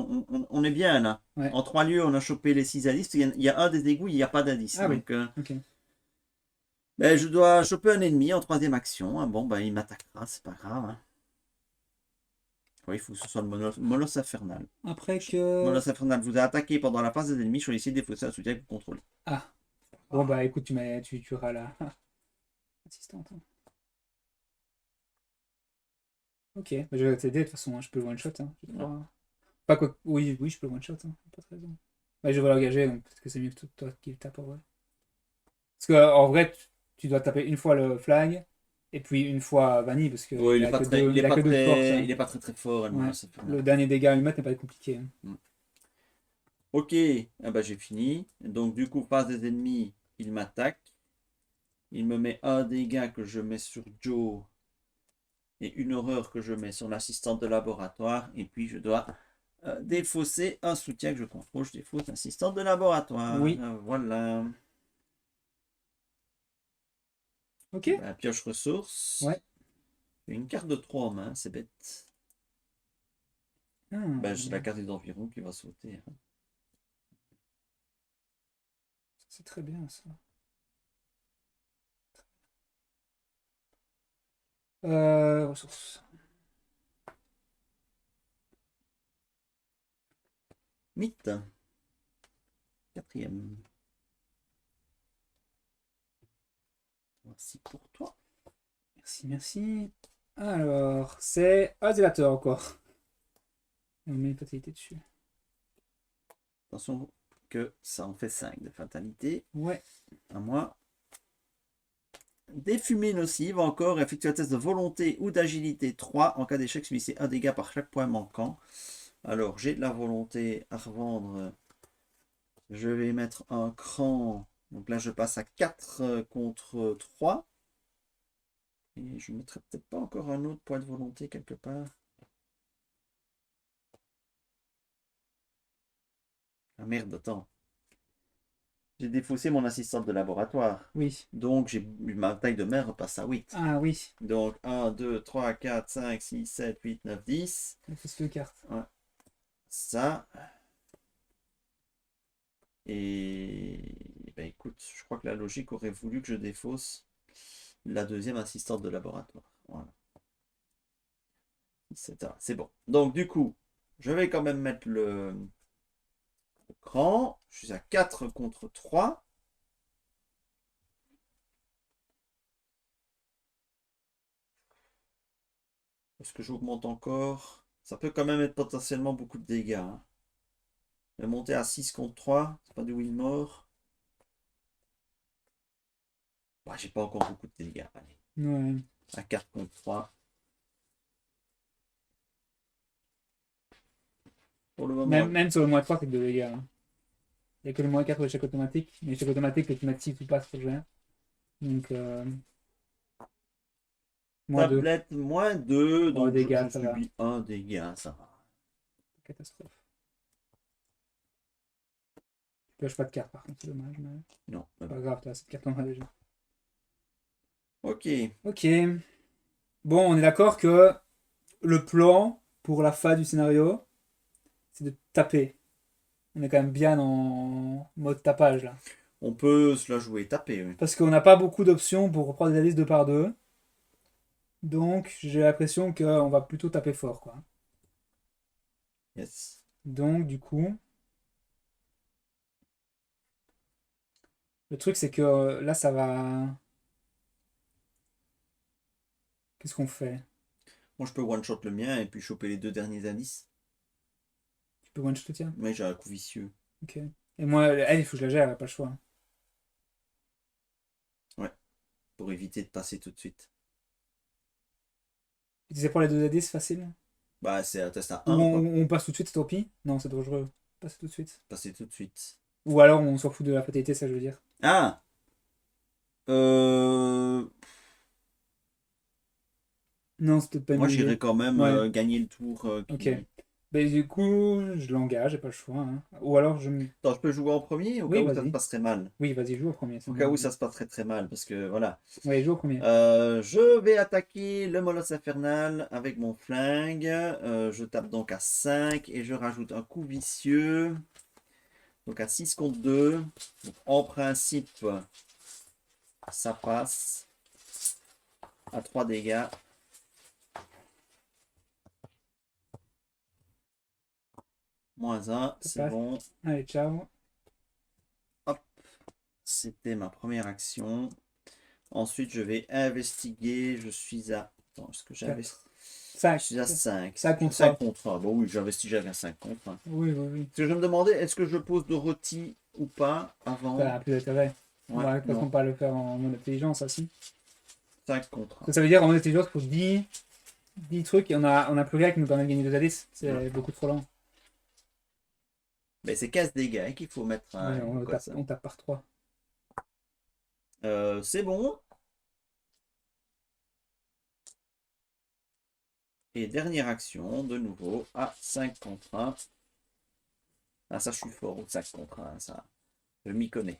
on est bien là. Ouais. En 3 lieux, on a chopé les 6 indices. Il y a un des égouts, il n'y a pas d'indice. Ah oui. Donc, Ok. ben, je dois choper un ennemi en troisième action. Ah, bon, ben, il m'attaquera, c'est pas grave. Hein. Oui, il faut que ce soit le Molosse infernal. Après que. Molosse infernal vous a attaqué pendant la phase des ennemis. Choisissez de défausser un soutien que vous contrôlez. Ah. Bon, bah écoute, tu tueras la. Assistante. Hein. Ok, bah, je vais t'aider de toute façon, hein. Je peux le one shot. Hein. Pas quoi. Oui, je peux le one shot. Hein. Pas de raison. Bah, je vais l'engager, donc peut-être que c'est mieux que toi qui le tape en vrai. Parce qu'en vrai, tu dois taper une fois le flag et puis une fois Vanille parce que Ouais, il il est a pas que très, deux, il est il a pas que deux de force. très, Hein. il est pas très très fort. Ouais. Molosse infernal. Le dernier dégât à lui mettre n'est pas compliqué. Hein. Ok, ah bah, j'ai fini. Donc du coup, face des ennemis, il m'attaque. Il me met un dégât que je mets sur Joe et une horreur que je mets sur l'assistante de laboratoire. Et puis je dois défausser un soutien que je contrôle. Je défausse l'assistante de laboratoire. Oui. Voilà. Ok. Bah, pioche ressources. Ouais. J'ai une carte de 3 en main, c'est bête. Ah, Bah, j'ai la carte des environs qui va sauter. Hein. c'est très bien ça. Ressources. Mythe. Quatrième. Merci pour toi. Merci. Alors, c'est un zélateur encore. On met une fatalité dessus. Attention que ça en fait 5 de fatalité. Ouais. À moi. Des fumées nocives, encore, effectuer un test de volonté ou d'agilité 3. En cas d'échec, subissez un dégât par chaque point manquant. Alors, j'ai de la volonté à revendre. Je vais mettre un cran. Donc là, je passe à 4 contre 3. Et je ne mettrai peut-être pas encore un autre point de volonté quelque part. Ah merde, attends. J'ai défaussé mon assistante de laboratoire. Oui. Donc, ma taille de mer repasse à 8. Ah oui. Donc, 1, 2, 3, 4, 5, 6, 7, 8, 9, 10. Il faut deux cartes. Ouais. Ça. Et ben écoute, je crois que la logique aurait voulu que je défausse la deuxième assistante de laboratoire. Voilà. C'est bon. Donc, du coup, je vais quand même mettre le cran. Je suis à 4 contre 3. Est-ce que j'augmente encore? Ça peut quand même être potentiellement beaucoup de dégâts. Hein. Mais monter à 6 contre 3, c'est pas du win mort. Bah, j'ai pas encore beaucoup de dégâts. Allez. Ouais. À 4 contre 3. Pour le moment. Même sur le moins 3, c'est que de dégâts. Hein. Il n'y a que le moins 4 de l'échec automatique. Mais l'échec automatique, que tu m'actives ou pas, c'est trop bien. Donc, moins 2. Tablette, moins 2. Oh, Donc, dégâts, je ça va. subis un dégât. Ça va. Catastrophe. Tu pioches pas de carte, par contre, c'est dommage. Mais... Non. Pas grave, tu as cette carte en main déjà. Ok. Ok. Bon, on est d'accord que le plan pour la fin du scénario, c'est de taper. On est quand même bien en mode tapage là. On peut se la jouer taper. Oui. Parce qu'on n'a pas beaucoup d'options pour reprendre des indices 2 par 2. Donc j'ai l'impression qu'on va plutôt taper fort quoi. Yes. Donc du coup, le truc c'est que là ça va. Qu'est-ce qu'on fait? Moi, je peux one-shot le mien et puis choper les 2 derniers indices. Tu peux one shot tiens. Mais j'ai un coup vicieux. Ok. Et moi, elle, il faut que je la gère, elle a pas le choix. Ouais. Pour éviter de passer tout de suite. Tu disais pour les 2 indices facile? Bah, c'est un test à Ou 1. on passe tout de suite, tant pis? Non, c'est dangereux. Passer tout de suite. Passer tout de suite. Ou alors on s'en fout de la fatalité, ça je veux dire. Ah Non, c'est peut-être pas une Moi, bonne j'irais idée. quand même Ouais, gagner le tour ok. qui... Ben, du coup, je l'engage, j'ai pas le choix. Hein. Ou alors je me. Attends, je peux jouer en premier au cas Oui, où ça se vas-y. passerait mal. Oui, vas-y, joue au premier. C'est Au une cas bonne où idée. ça se passerait très mal, parce que voilà. Ouais, joue au premier. Je vais attaquer le molosse infernal avec mon flingue. Je tape donc à 5 et je rajoute un coup vicieux. Donc à 6 contre 2. Donc, en principe, ça passe à 3 dégâts. Moins 1, Ça c'est passe. bon. Allez, ciao. Hop, c'était ma première action. Ensuite, je vais investiguer. Je suis à... Attends, est-ce que j'investis? 5. Je suis à 5. 5 contre 5 1. contre 1. Bon oui, j'investis, j'avais un 5 contre 1. Oui, oui, oui. Parce que je me demandais, est-ce que je pose Dorothy ou pas avant? Ça a plus d'intérêt. On Ouais, va de toute façon non. pas le faire en mode intelligence, ça si. 5 contre 1. Ça veut dire en mode intelligence pour 10 trucs et on a plus rien qui nous permet de gagner 2 indices. C'est Ouais. beaucoup trop lent. Mais c'est 15 dégâts hein, qu'il faut mettre. Ouais, Quoi, ça. on tape par 3. C'est bon. Et dernière action, de nouveau, à 5 contre 1. Ah, ça, je suis fort au 5 contre 1, ça. Je m'y connais.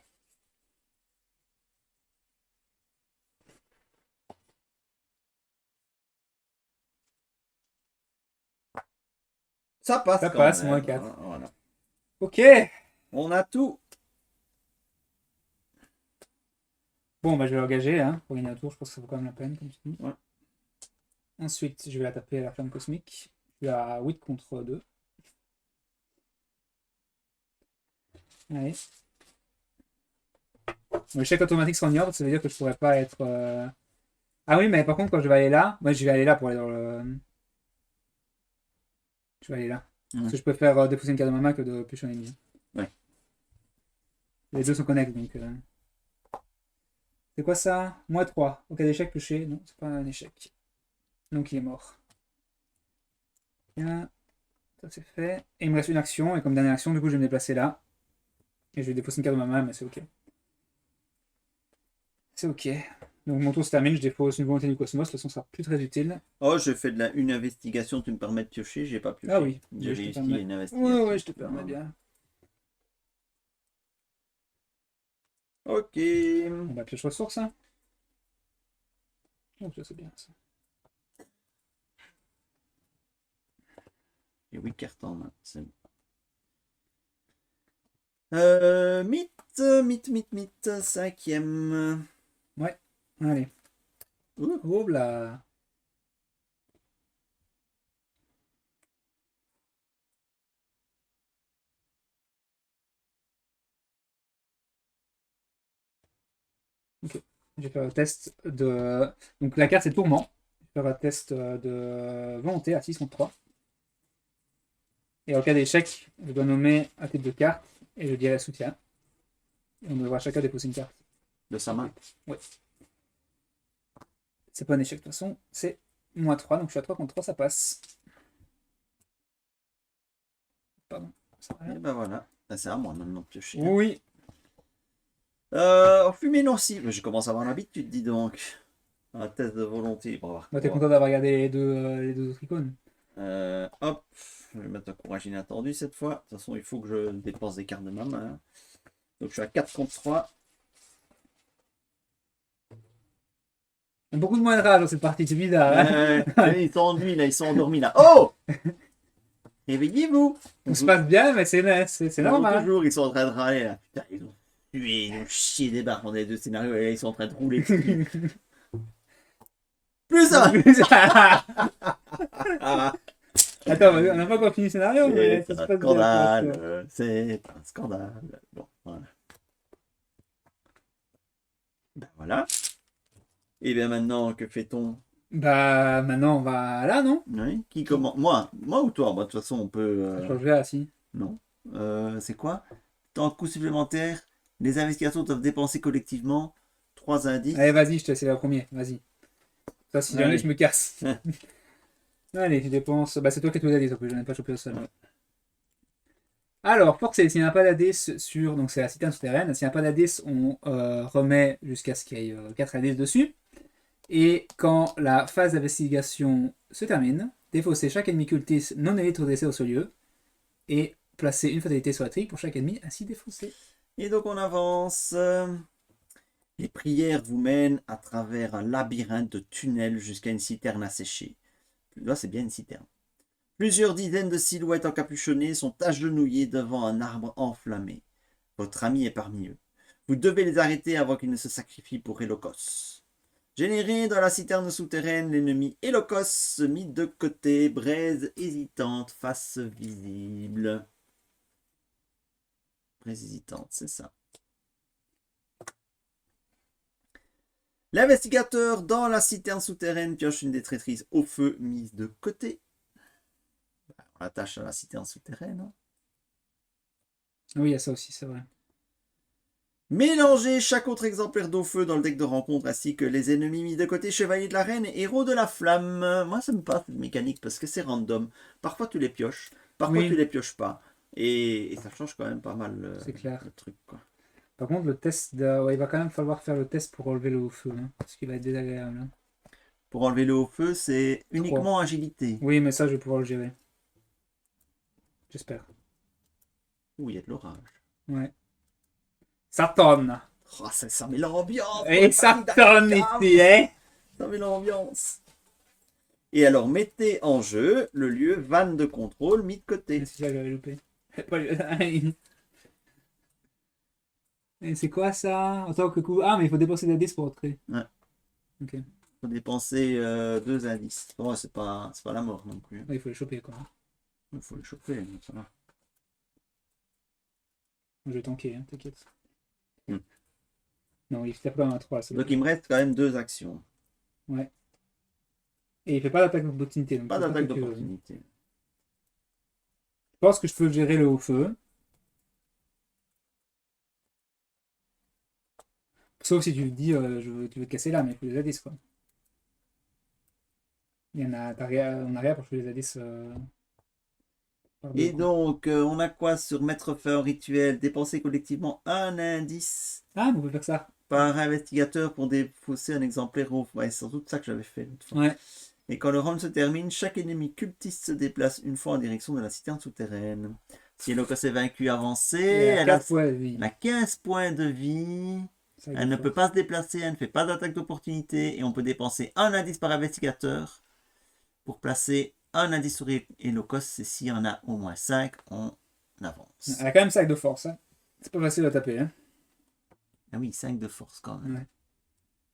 Ça passe Ça quand passe, même. moins 4. Hein, voilà. Ok. On a tout. Bon, bah je vais l'engager hein, pour gagner un tour. Je pense que ça vaut quand même la peine, comme tu dis. Ouais. Ensuite, je vais la taper à la flamme cosmique. Je suis à 8 contre 2. Allez. L'échec automatique sera en ignore, ça veut dire que je pourrais pas être. Ah oui, mais par contre, quand je vais aller là, moi je vais aller là pour aller dans le. Je vais aller là. Parce que je préfère déposer une carte de ma main que de piocher un ennemi. Ouais. Les deux sont connectés, donc... C'est quoi ça? -3. Au cas d'échec, touché. Non, c'est pas un échec. Donc il est mort. Bien. Ça c'est fait. Et il me reste une action, et comme dernière action, du coup je vais me déplacer là. Et je vais défausser une carte de ma main, mais c'est ok. C'est ok. Donc mon tour se termine, je défausse une volonté du cosmos, de toute façon ça sera plus très utile. Oh, je fais une investigation, tu me permets de piocher, j'ai pas pioché. Ah oui, J'ai je te réussi permets. une Ouais, investigation. ouais, je te permets Voilà. bien. Ok. On va pioche ressources, hein. Oh, ça c'est bien ça. J'ai 8 cartes en main. C'est bon. Mythe, cinquième. Ouais, allez. Ouh. Oh là. Ok. Je vais faire un test de. Donc la carte c'est tourment. Je vais faire un test de volonté à 6 contre 3. Et en cas d'échec, je dois nommer un type de carte et je dirai soutien. Et on devra chacun déposer une carte. De sa main. Ouais. C'est pas un échec de toute façon, c'est -3, donc je suis à 3 contre 3, ça passe. Pardon, ça va Et rien. ben voilà. Ben, c'est à moi maintenant de piocher. Oui, Fumée nocive. Je commence à avoir l'habitude, dis donc. Un test de volonté. Bon, bah, t'es content d'avoir regardé les deux autres icônes. hop. Je vais mettre un courage inattendu cette fois. De toute façon, il faut que je dépense des cartes de ma main. Donc je suis à 4 contre 3. Beaucoup de moins de rage dans cette partie, c'est bizarre. Hein. Ils sont ennuis là, ils sont endormis là. Oh! Réveillez-vous! Tout se passe bien, mais c'est normal. Toujours, ils sont en train de râler là. Putain, ils ont tué, ils ont chié des barres dans les deux scénarios et là, ils sont en train de rouler dessus. Plus ça! Attends, on n'a pas encore fini le scénario, mais ça C'est se un passe bien. scandale. C'est un scandale. Bon, voilà. Ben voilà. Et bien maintenant, que fait-on? Bah, maintenant on va là, non? Oui. Qui commence? Moi ou toi? Bah, de toute façon, on peut. Ça change là, si. Non. C'est quoi? Tant de coûts supplémentaires, les investigateurs doivent dépenser collectivement 3 indices. Allez, vas-y, je te laisse la première, vas-y. Ça, si jamais Allez. je me casse. Allez, je dépense. Bah, c'est toi qui as tout dit, en plus, j'en ai pas chopé au sol. Ouais. Alors, forcé, s'il n'y a pas d'indice sur. Donc, c'est la citerne souterraine. S'il n'y a pas d'indice, on remet jusqu'à ce qu'il y ait 4 indices dessus. Et quand la phase d'investigation se termine, défausser chaque ennemi cultiste non élite décès au ce lieu. Et placer une fatalité sur la trique pour chaque ennemi ainsi défaussé. Et donc on avance. Les prières vous mènent à travers un labyrinthe de tunnels jusqu'à une citerne asséchée. Là, c'est bien une citerne. Plusieurs dizaines de silhouettes encapuchonnées sont agenouillées devant un arbre enflammé. Votre ami est parmi eux. Vous devez les arrêter avant qu'ils ne se sacrifient pour Elokos. Généré dans la citerne souterraine, l'ennemi Elokos se mit de côté, braise hésitante, face visible. Braise hésitante, c'est ça. L'investigateur dans la citerne souterraine pioche une des traîtrises au feu mise de côté. On l'attache à la citerne souterraine. Hein. Oui, il y a ça aussi, c'est vrai. Mélangez chaque autre exemplaire d'eau feu dans le deck de rencontre ainsi que les ennemis mis de côté, chevalier de la reine et héros de la flamme. Moi, ça me passe cette mécanique parce que c'est random. Parfois, tu les pioches, parfois, Oui. tu les pioches pas. Et ça change quand même pas mal C'est clair. le truc. Quoi. Par contre, le test, ouais, il va quand même falloir faire le test pour relever le haut feu, hein, parce qu'il va être désagréable. Hein. Pour enlever le haut feu, c'est uniquement agilité. Oui, mais ça, je vais pouvoir le gérer. J'espère. Ouh, il y a de l'orage. Ouais. Ça tonne. Oh, ça met l'ambiance. Et ça tonne ici, hein. Ça met l'ambiance. Et alors, mettez en jeu le lieu vanne de contrôle mis de côté. C'est ça que j'avais loupé. Et c'est quoi ça? En tant que coup. Ah, mais il faut dépenser des 10 pour entrer. Ouais. Ok. Il faut dépenser 2 indices. Bon, c'est pas la mort non plus. Ouais, il faut les choper, quoi. Il faut les choper, mais ça va. Je vais tanker, hein, t'inquiète. Hmm. Non, il tape quand même à 3. Donc il me reste quand même 2 actions. Ouais. Et il fait pas d'attaque d'opportunité. Pas d'attaque d'opportunité. Je pense que je peux gérer le haut feu. Sauf si tu dis, tu veux te casser là, mais il faut les A10, quoi. Il y en a, on a rien pour jouer les A10 par deux, Et quoi. donc, on a quoi sur mettre fin au rituel? Dépenser collectivement un indice Ah, mais on peut faire ça. par investigateur pour défausser un exemplaire au... Ouais, c'est sans doute ça que j'avais fait l'autre fois. Ouais. Et quand le round se termine, chaque ennemi cultiste se déplace une fois en direction de la citerne souterraine. Si Elokos est vaincu avancé, Et à elle a, 4 fois de vie. elle a 15 points de vie. Ça, Elle ne peut pas se déplacer, elle ne fait pas d'attaque d'opportunité. Et on peut dépenser un indice par investigateur pour placer un indice sur Elokos. Et s'il y en a au moins 5, on avance. Elle a quand même 5 de force. Hein. C'est pas facile à taper. Hein. Ah oui, 5 de force quand même. Ouais.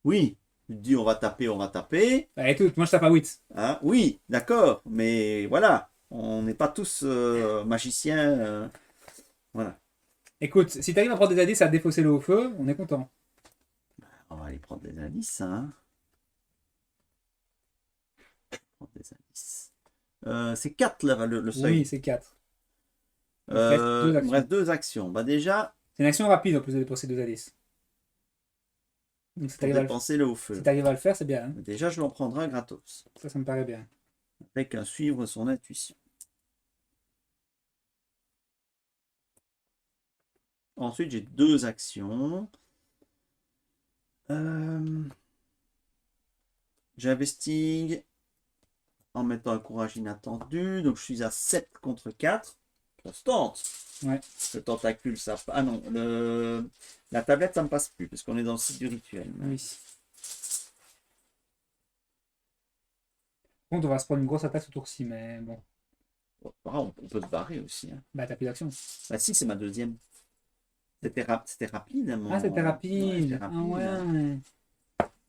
Oui, tu te dis on va taper, on va taper. Allez, tout, moi je tape à 8. Hein, oui, d'accord, mais voilà, on n'est pas tous magiciens. Voilà, Écoute, si t'arrives à prendre des A10 à défausser le haut feu, on est content. on va aller prendre des indices. Hein. Prendre des indices. C'est 4 là, le seuil. Oui, c'est 4. Il reste deux Il me actions. reste 2 actions. Bah déjà, C'est une action rapide en plus de dépenser 2 A10. Donc si pour t'arrives à, dépenser le haut feu. si t'arrives à le faire, c'est bien. Hein. Déjà, je l'en prendrai un gratos. Ça me paraît bien. Avec un suivre son intuition. Ensuite, j'ai 2 actions. J'investigue en mettant un courage inattendu. Donc, je suis à 7 contre 4. Ça se tente. Ouais. Le tentacule, ça... Ah non, la tablette, ça ne me passe plus, parce qu'on est dans le site du rituel. Oui. Bon, on va se prendre une grosse attaque ce tour-ci, mais bon. Bon, on peut se barrer aussi. Hein. Bah, t'as plus d'action. Bah si, c'est ma deuxième. C'était rapide. Hein, Ah, c'était rapide. Ouais, c'était Ah rapide, ouais. hein.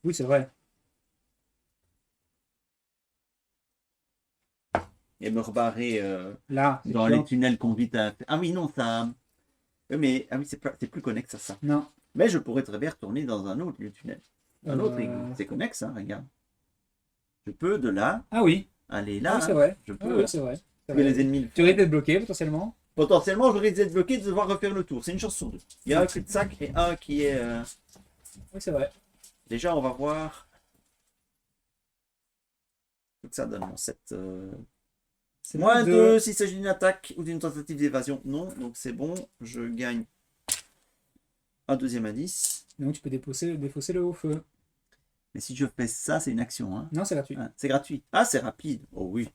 Oui, c'est vrai. Et me rebarrer Là, c'est dans chiant. les tunnels qu'on vit à... Ah oui, non, ça... Mais ah oui, c'est plus connexe à ça. Non. Mais je pourrais très bien retourner dans un autre tunnel. Un autre Euh, égout. C'est connexe, hein, regarde. Je peux de là Ah oui. aller Ah là. oui, c'est Hein. vrai. Je Ah peux. oui, Hein. c'est vrai. C'est Que vrai. les ennemis. Tu risques d'être bloqué potentiellement. Potentiellement, je risque d'être bloqué de devoir refaire le tour. C'est une chance sur 2. Il y a un cul-de-sac et un qui est... Oui, c'est vrai. Déjà, on va voir ce que ça donne. Bon, C'est moins deux. 2 s'il s'agit d'une attaque ou d'une tentative d'évasion. Non, donc c'est bon. Je gagne un deuxième indice. Donc tu peux défausser le haut feu. Mais si je fais ça, c'est une action. Hein. Non, c'est gratuit. Hein, c'est gratuit. Ah, c'est rapide. Oh oui.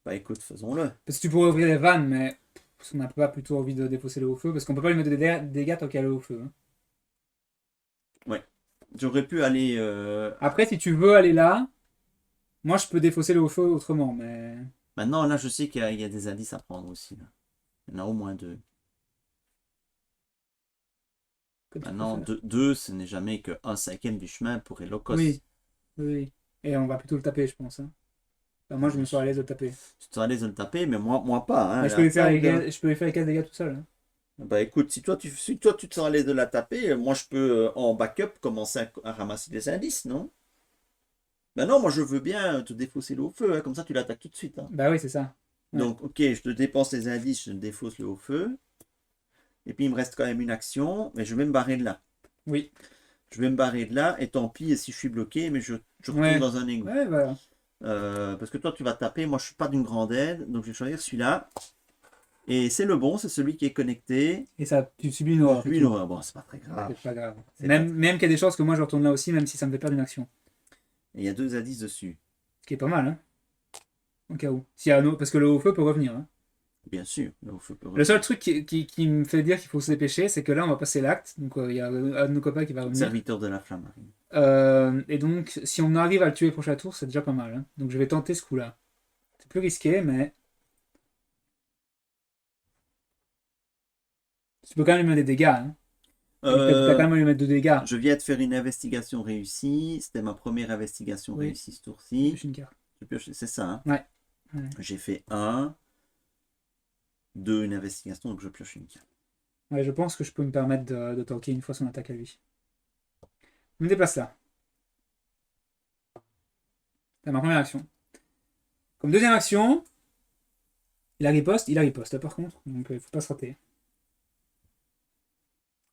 Bah écoute, faisons-le. Parce que tu pourrais ouvrir les vannes, mais on n'a pas plutôt envie de défausser le haut feu, parce qu'on peut pas lui mettre des dégâts tant qu'il y a le haut feu. Hein. J'aurais pu aller... Après, si tu veux aller là, moi je peux défausser le haut feu autrement, mais... Maintenant, là, je sais qu'il y a des indices à prendre aussi. Là. Il y en a au moins 2. Comme tu Maintenant, préfères. 2, ce n'est jamais qu'un cinquième du chemin pour Elokos. Oui, oui. Et on va plutôt le taper, je pense. Hein. Enfin, moi, je me sens à l'aise de le taper. Tu te à l'aise de le taper, mais moi pas. Hein. Mais je peux lui faire les 15 dégâts tout seul. Hein. Bah écoute, si toi tu te sens à l'aise de la taper, moi je peux en backup commencer à ramasser des indices, non? Ben non, moi je veux bien te défausser le haut feu, hein, comme ça tu l'attaques tout de suite. Hein. Bah oui, c'est ça. Ouais. Donc ok, je te dépense les indices, je te défausse le haut feu. Et puis il me reste quand même une action, mais je vais me barrer de là. Oui. Je vais me barrer de là, et tant pis si je suis bloqué, mais je retourne Ouais. dans un égout. Ouais, voilà. Parce que toi tu vas taper, moi je suis pas d'une grande aide, donc je vais choisir celui-là. Et c'est le bon, c'est celui qui est connecté. Et ça, tu subis une horreur. Lui, une horreur. Bon, c'est pas très grave. C'est pas grave. C'est Même qu'il y a des chances que moi je retourne là aussi, même si ça me fait perdre une action. Et il y a 2 indices dessus. Ce qui est pas mal, hein. Au cas où. S'il y a un parce que le haut feu peut revenir. Hein. Bien sûr, le haut feu peut Le seul truc qui me fait dire qu'il faut se dépêcher, c'est que là on va passer l'acte. Donc il y a un de nos copains qui va revenir. Serviteur de la flamme arrive. Et donc si on arrive à le tuer prochain tour, c'est déjà pas mal. Hein. Donc je vais tenter ce coup-là. C'est plus risqué, mais. Tu peux quand même lui mettre des dégâts. Hein. T'as quand même à lui mettre 2 dégâts. Je viens de faire une investigation réussie. C'était ma première investigation Oui. réussie ce tour-ci. Pioche une carte. C'est ça. Hein. Ouais. J'ai fait 1, 2, une investigation, donc je pioche une carte. Ouais, je pense que je peux me permettre de tanker une fois son attaque à lui. Je me déplace là. C'est ma première action. Comme deuxième action, il a riposte par contre, donc il faut pas se rater.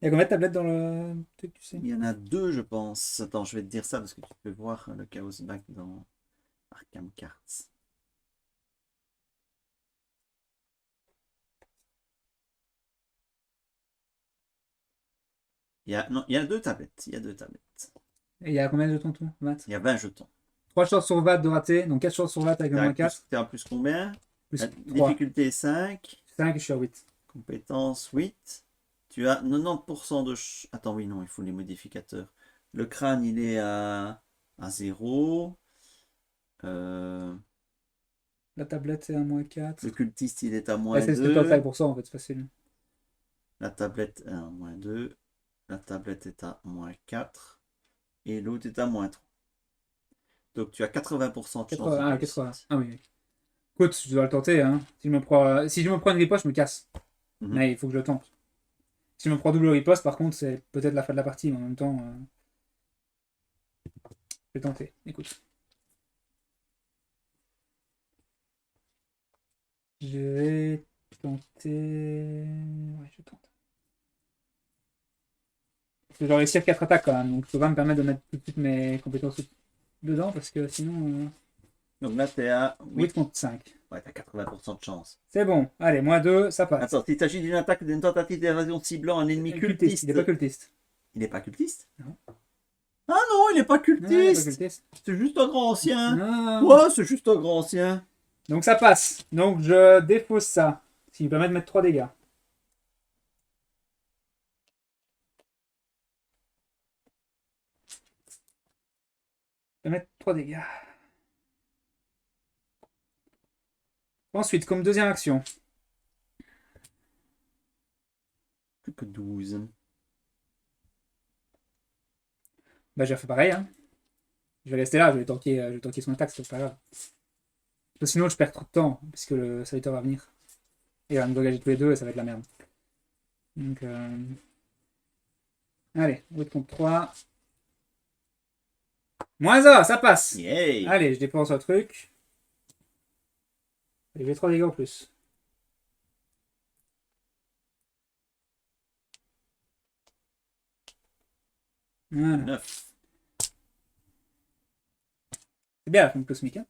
Il y a combien de tablettes dans le truc, tu sais? Il y en a 2, je pense. Attends, je vais te dire ça parce que tu peux voir le Chaos Back dans Arkham Cards. Non, il y a 2 tablettes. Il y a 2 tablettes. Et il y a combien de jetons tout? 20. Il y a 20 jetons. 3 chances sur 20 de rater, donc 4 chances sur 20 avec le moins 4. T'es à plus combien? Plus La 3. difficulté 5. 5 et je suis à 8. Compétence 8. Tu as 90% de... Attends, oui, non, il faut les modificateurs. Le crâne, il est à 0. La tablette c'est à moins 4. Le cultiste, il est à Ouais, moins c'est 2. 75% en fait, c'est facile. La tablette est à moins 2. La tablette est à moins 4. Et l'autre est à moins 3. Donc tu as 80% de chance de 80, réussite. 80. Ah oui. Écoute, je dois le tenter. Hein. Si je me prends une riposte, je me casse. Mais il faut que je le tente. Si je me prends double riposte, par contre, c'est peut-être la fin de la partie, mais en même temps, je vais tenter. Écoute. Je vais tenter. Ouais, je tente. Je dois réussir 4 attaques quand même, donc je peux pas me permettre de mettre tout de suite mes compétences dedans parce que sinon. Donc là, tu es à 8 contre 5. Ouais, tu as 80% de chance. C'est bon. Allez, moins 2, ça passe. Attends, il s'agit d'une attaque, d'une tentative d'évasion ciblant un ennemi cultiste. Il n'est pas cultiste. Il n'est pas cultiste? Non. Ah non, il n'est pas Non, il est pas cultiste. cultiste. C'est juste un grand ancien. Non. Ouais, c'est juste un grand ancien. Donc ça passe. Donc je défausse ça. Ce qui me permet de mettre 3 dégâts. Je vais mettre 3 dégâts. Ensuite, comme deuxième action. Plus que 12. Bah j'ai fait pareil. Hein. Je vais rester là, je vais tanker son attaque, c'est pas grave. Parce que sinon je perds trop de temps, puisque le serviteur va venir. Et il va nous engager tous les deux et ça va être la merde. Donc allez, 8 contre 3. Moins 1, ça passe. Yay. Allez, je dépense un truc. Allez, j'ai 3 dégâts en plus. Voilà. 9. C'est bien la fin cosmique. Hein.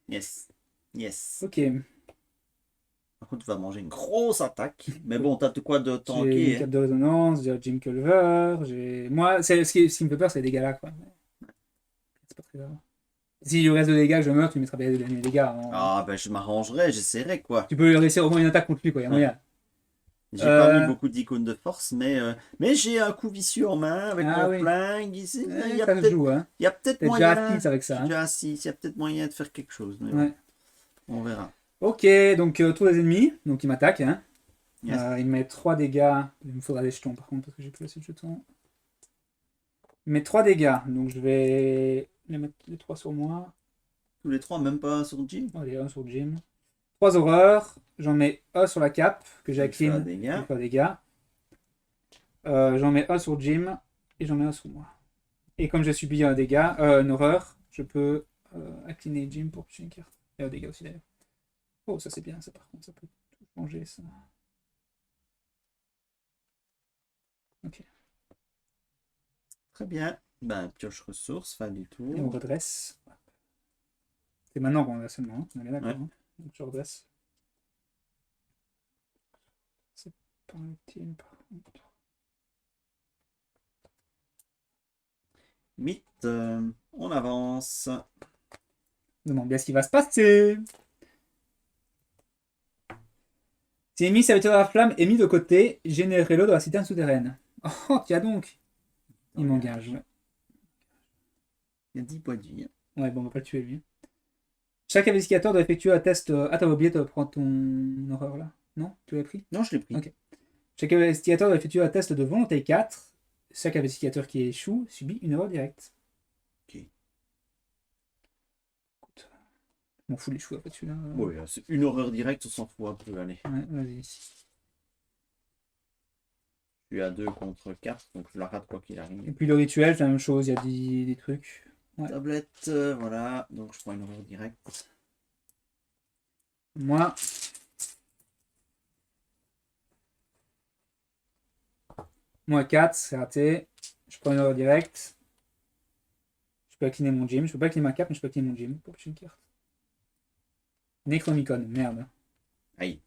Yes. Yes. Ok. Par contre, tu vas manger une grosse attaque. Mais bon, t'as de quoi de J'ai tanker. une cape de résonance, j'ai Jim Culver, j'ai. Moi, ce qui me fait peur, c'est les dégâts là, quoi. C'est pas très grave. Si le reste de dégâts, je meurs, tu mettras bien les dégâts. Hein. Ah, ben je m'arrangerai, j'essaierai quoi. Tu peux réussir au moins une attaque contre lui, quoi. Il y a moyen. J'ai pas mis beaucoup d'icônes de force, mais j'ai un coup vicieux en main avec mon oui. flingue. Ici, il y a Ça se joue, hein. peut-être Déjà moyen. à 6 avec ça. Hein. Déjà à 6, il y a peut-être moyen de faire quelque chose. Mais Ouais. on verra. Ok, donc tous les ennemis, donc ils m'attaquent. Hein. Yes. Il me met 3 dégâts. Il me faudra des jetons par contre, parce que j'ai plus assez de jetons. Il met 3 dégâts, donc je vais les mettre les 3 sur moi. Tous les 3, même pas sur Jim. Allez, 1 sur Jim. 3 horreurs, j'en mets 1 sur la cape, que j'ai clean, des dégâts. des dégâts. J'en mets 1 sur Jim, et j'en mets 1 sur moi. Et comme j'ai subi un dégât, une horreur, je peux incliner Jim pour tuer une carte. Et un dégât aussi d'ailleurs. Oh, ça c'est bien, ça par contre, ça peut tout changer ça. Ok. Très bien. Ben, pioche ressources, fin du tour. Et on redresse. C'est maintenant qu'on a seulement, hein. On est d'accord. Ouais. Hein. Donc je redresse. C'est pas utile par contre. 8, on avance. Je demande bien ce qui va se passer. Si ennemi serviteur de la flamme est mis de côté, générez-le dans la citerne souterraine. Oh, tiens donc. Il m'engage. Ouais. Il y a 10 points de vie. Ouais, bon, on va pas le tuer lui. Chaque investigateur doit effectuer un test. Ah, t'as oublié de prendre ton horreur là? Non? Tu l'as pris? Non, je l'ai pris. Ok. Chaque investigateur doit effectuer un test de volonté 4. Chaque investigateur qui échoue subit une erreur directe. Ok. Écoute, je m'en fous les choux après celui-là. Oui, c'est une horreur directe, on s'en fout un peu. Allez. Ouais, vas-y. Je suis à 2 contre 4, donc je la rate quoi qu'il arrive. Et puis le rituel, c'est la même chose, il y a des trucs. Ouais. Tablette, voilà. Donc je prends une horreur directe. Moi, Moins 4, c'est raté. Je prends une erreur directe. Je peux incliner mon gym. Je peux pas incliner ma cape, mais je peux incliner mon gym. Pour une carte. Necronomicon, merde. Aïe.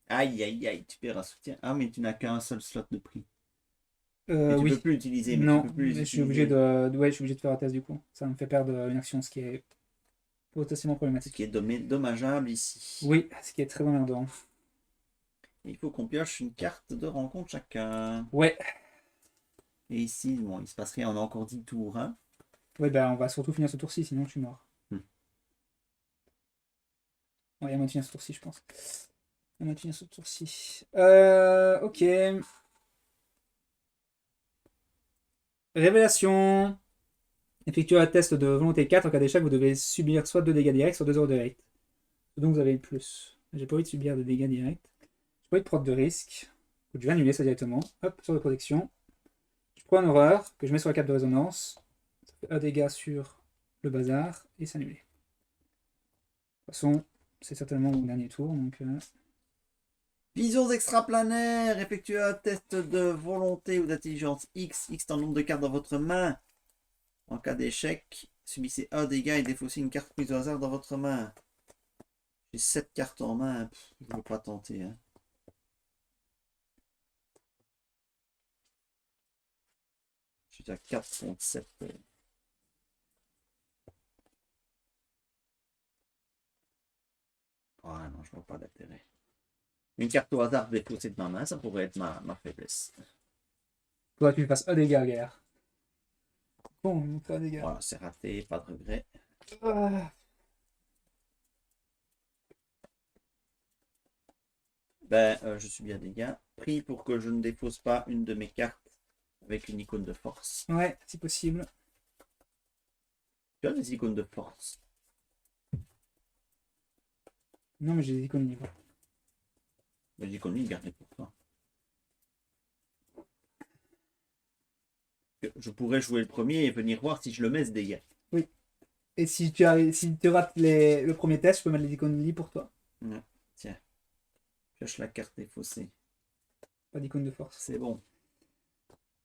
Aïe, aïe, aïe, tu perds un soutien. Ah, mais tu n'as qu'un seul slot de prix. Mais tu Oui. peux plus l'utiliser. Mais Non, tu peux plus les mais je suis utiliser. obligé ouais, je suis obligé de faire un test du coup. Ça me fait perdre une action, ce qui est potentiellement Ce problématique. qui est dommageable ici. Oui, ce qui est très emmerdant. Il faut qu'on pioche une carte de rencontre chacun. Ouais, Et ici, bon, il se passe rien. On a encore 10 tours. Hein. ouais, bah on va surtout finir ce tour-ci, sinon je suis mort. Ouais, il y a moyen de finir ce tour-ci, je pense. Il y a moyen de finir ce tour-ci. Ok. Révélation. Effectuez un test de volonté 4. En cas d'échec, vous devez subir soit 2 dégâts directs, soit 2 heures de hate. Donc vous avez le plus. J'ai pas envie de subir de dégâts directs. J'ai pas envie de prendre de risque. Donc, je vais annuler ça directement. Hop, sur de protection. Je prends une horreur que je mets sur la cape de résonance. Ça fait un dégât sur le bazar et s'annuler. De toute façon, c'est certainement mon dernier tour. Donc, Visions extraplanaires. Effectuez un test de volonté ou d'intelligence X. X est le nombre de cartes dans votre main. En cas d'échec, subissez un dégât et défaussez une carte prise au hasard dans votre main. J'ai 7 cartes en main. Je ne veux pas tenter. Hein. Je suis à 4 contre 7. Ah non, je vois pas d'intérêt. Une carte au hasard défaussée de ma main, ça pourrait être ma faiblesse. faudra que tu fasses un dégât, guerre. Bon, on fait un dégât. Voilà, c'est raté, pas de regret. Ah. Je subis un dégât. Pris pour que je ne défausse pas une de mes cartes avec une icône de force. Ouais, si possible. Tu as des icônes de force. Non, mais j'ai des icônes libres. Les icônes, ils gardent pour toi. Je pourrais jouer le premier et venir voir si je le mets ce dégât. Oui. Et si tu rates le premier test, je peux mettre les icônes libres pour toi. Ouais. Tiens. Pioche la carte défaussée. Pas d'icône de force. C'est bon.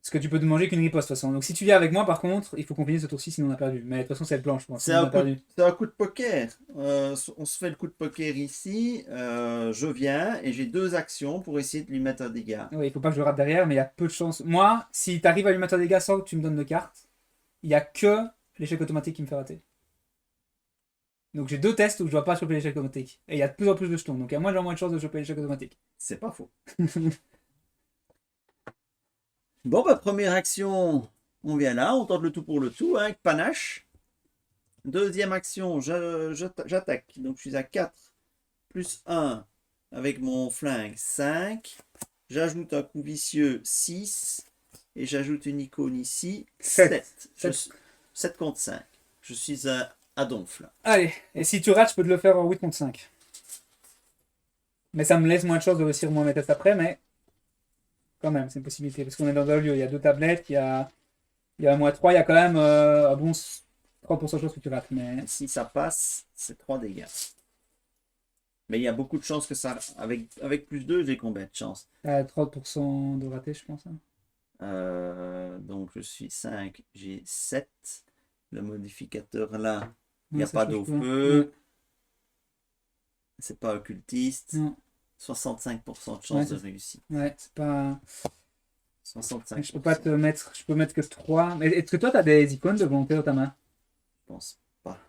Parce que tu peux te manger qu'une riposte de toute façon. Donc si tu viens avec moi, par contre, il faut qu'on finisse ce tour-ci, sinon on a perdu. Mais de toute façon, c'est le plan, je pense. C'est Sinon, on un, a perdu. coup de poker. On se fait le coup de poker ici. Je viens et j'ai 2 actions pour essayer de lui mettre un dégât. Ouais, il faut pas que je le rate derrière, mais il y a peu de chances. Moi, si tu arrives à lui mettre un dégât sans que tu me donnes de carte, il n'y a que l'échec automatique qui me fait rater. Donc j'ai 2 tests où je dois pas choper l'échec automatique. Et il y a de plus en plus de jetons. Donc il y a moins de chances de choper l'échec automatique. C'est pas faux. Bon, première action, on vient là, on tente le tout pour le tout, hein, avec panache. Deuxième action, j'attaque. Donc je suis à 4 plus 1 avec mon flingue 5. J'ajoute un coup vicieux 6. Et j'ajoute une icône ici 7. 7 contre 5. Je suis à donf là. Allez, et si tu rates, je peux te le faire en 8 contre 5. Mais ça me laisse moins de chances de réussir moins mes tests après, mais quand même, c'est une possibilité. Parce qu'on est dans un lieu, il y a 2 tablettes, il y a moins 3, il y a quand même un bon 30% de chances que tu rates. Mais Et si ça passe, c'est 3 dégâts. Mais il y a beaucoup de chances que ça. Avec plus 2, j'ai combien de chances? 30% de raté, je pense. Hein. Donc je suis 5, j'ai 7. Le modificateur là, il n'y Ouais, a ça pas change d'au tout, hein. feu. Ouais. C'est pas occultiste. Non. 65% de chance Ouais, de réussite. Ouais, c'est pas. 65%. Je peux pas te mettre. Je peux mettre que 3. Mais est-ce que toi, t'as des icônes de volonté dans ta main? Je pense pas.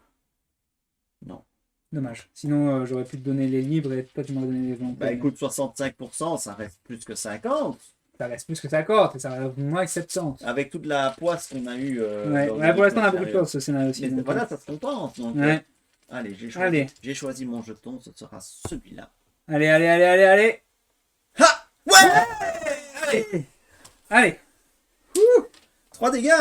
Non. Dommage. Sinon, j'aurais pu te donner les libres et toi, tu m'aurais donné les volontés. Bah écoute, 65%, ça reste plus que 50. Ça reste plus que 50 et ça reste moins que 70. Avec toute la poisse qu'on a eue. Ouais, lors de ouais, pour l'instant, on a notre beaucoup de période. choses ce scénario aussi. Mais donc, voilà, ça se compense. Donc, Ouais. allez, Allez. j'ai choisi mon jeton, ce sera celui-là. Allez, allez, allez, allez, allez. Ha! Ouais! Allez! Allez. 3 dégâts!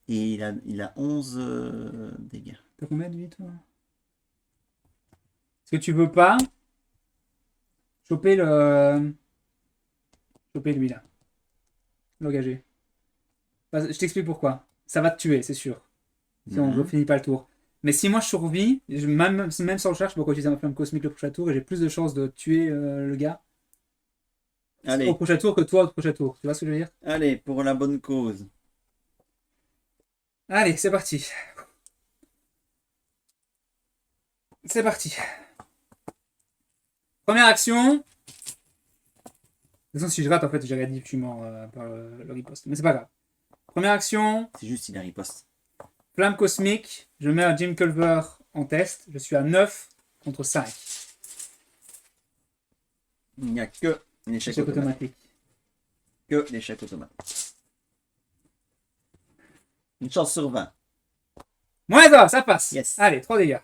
Et il a 11 dégâts. T'as combien de vie, toi? Est-ce que tu veux pas choper choper lui, là? L'engager. Je t'explique pourquoi. Ça va te tuer, c'est sûr. Si on ne finit pas le tour. Mais si moi je survis, même sans le charge, je peux utiliser ma flamme cosmique le prochain tour et j'ai plus de chances de tuer le gars au Allez, prochain tour que toi au prochain tour. Tu vois ce que je veux dire? allez, pour la bonne cause. Allez, c'est parti. C'est parti. Première action. De toute façon, si je rate, en fait, j'aurais dit que je suis mort par le riposte. Mais c'est pas grave. Première action. C'est juste, il a riposte. Flamme cosmique. Je mets un Jim Culver en test. Je suis à 9 contre 5. Il n'y a que l'échec Échec automatique. automatique. Que l'échec automatique. Une chance sur 20. Moins 1, ça passe. Yes. Allez, 3 dégâts.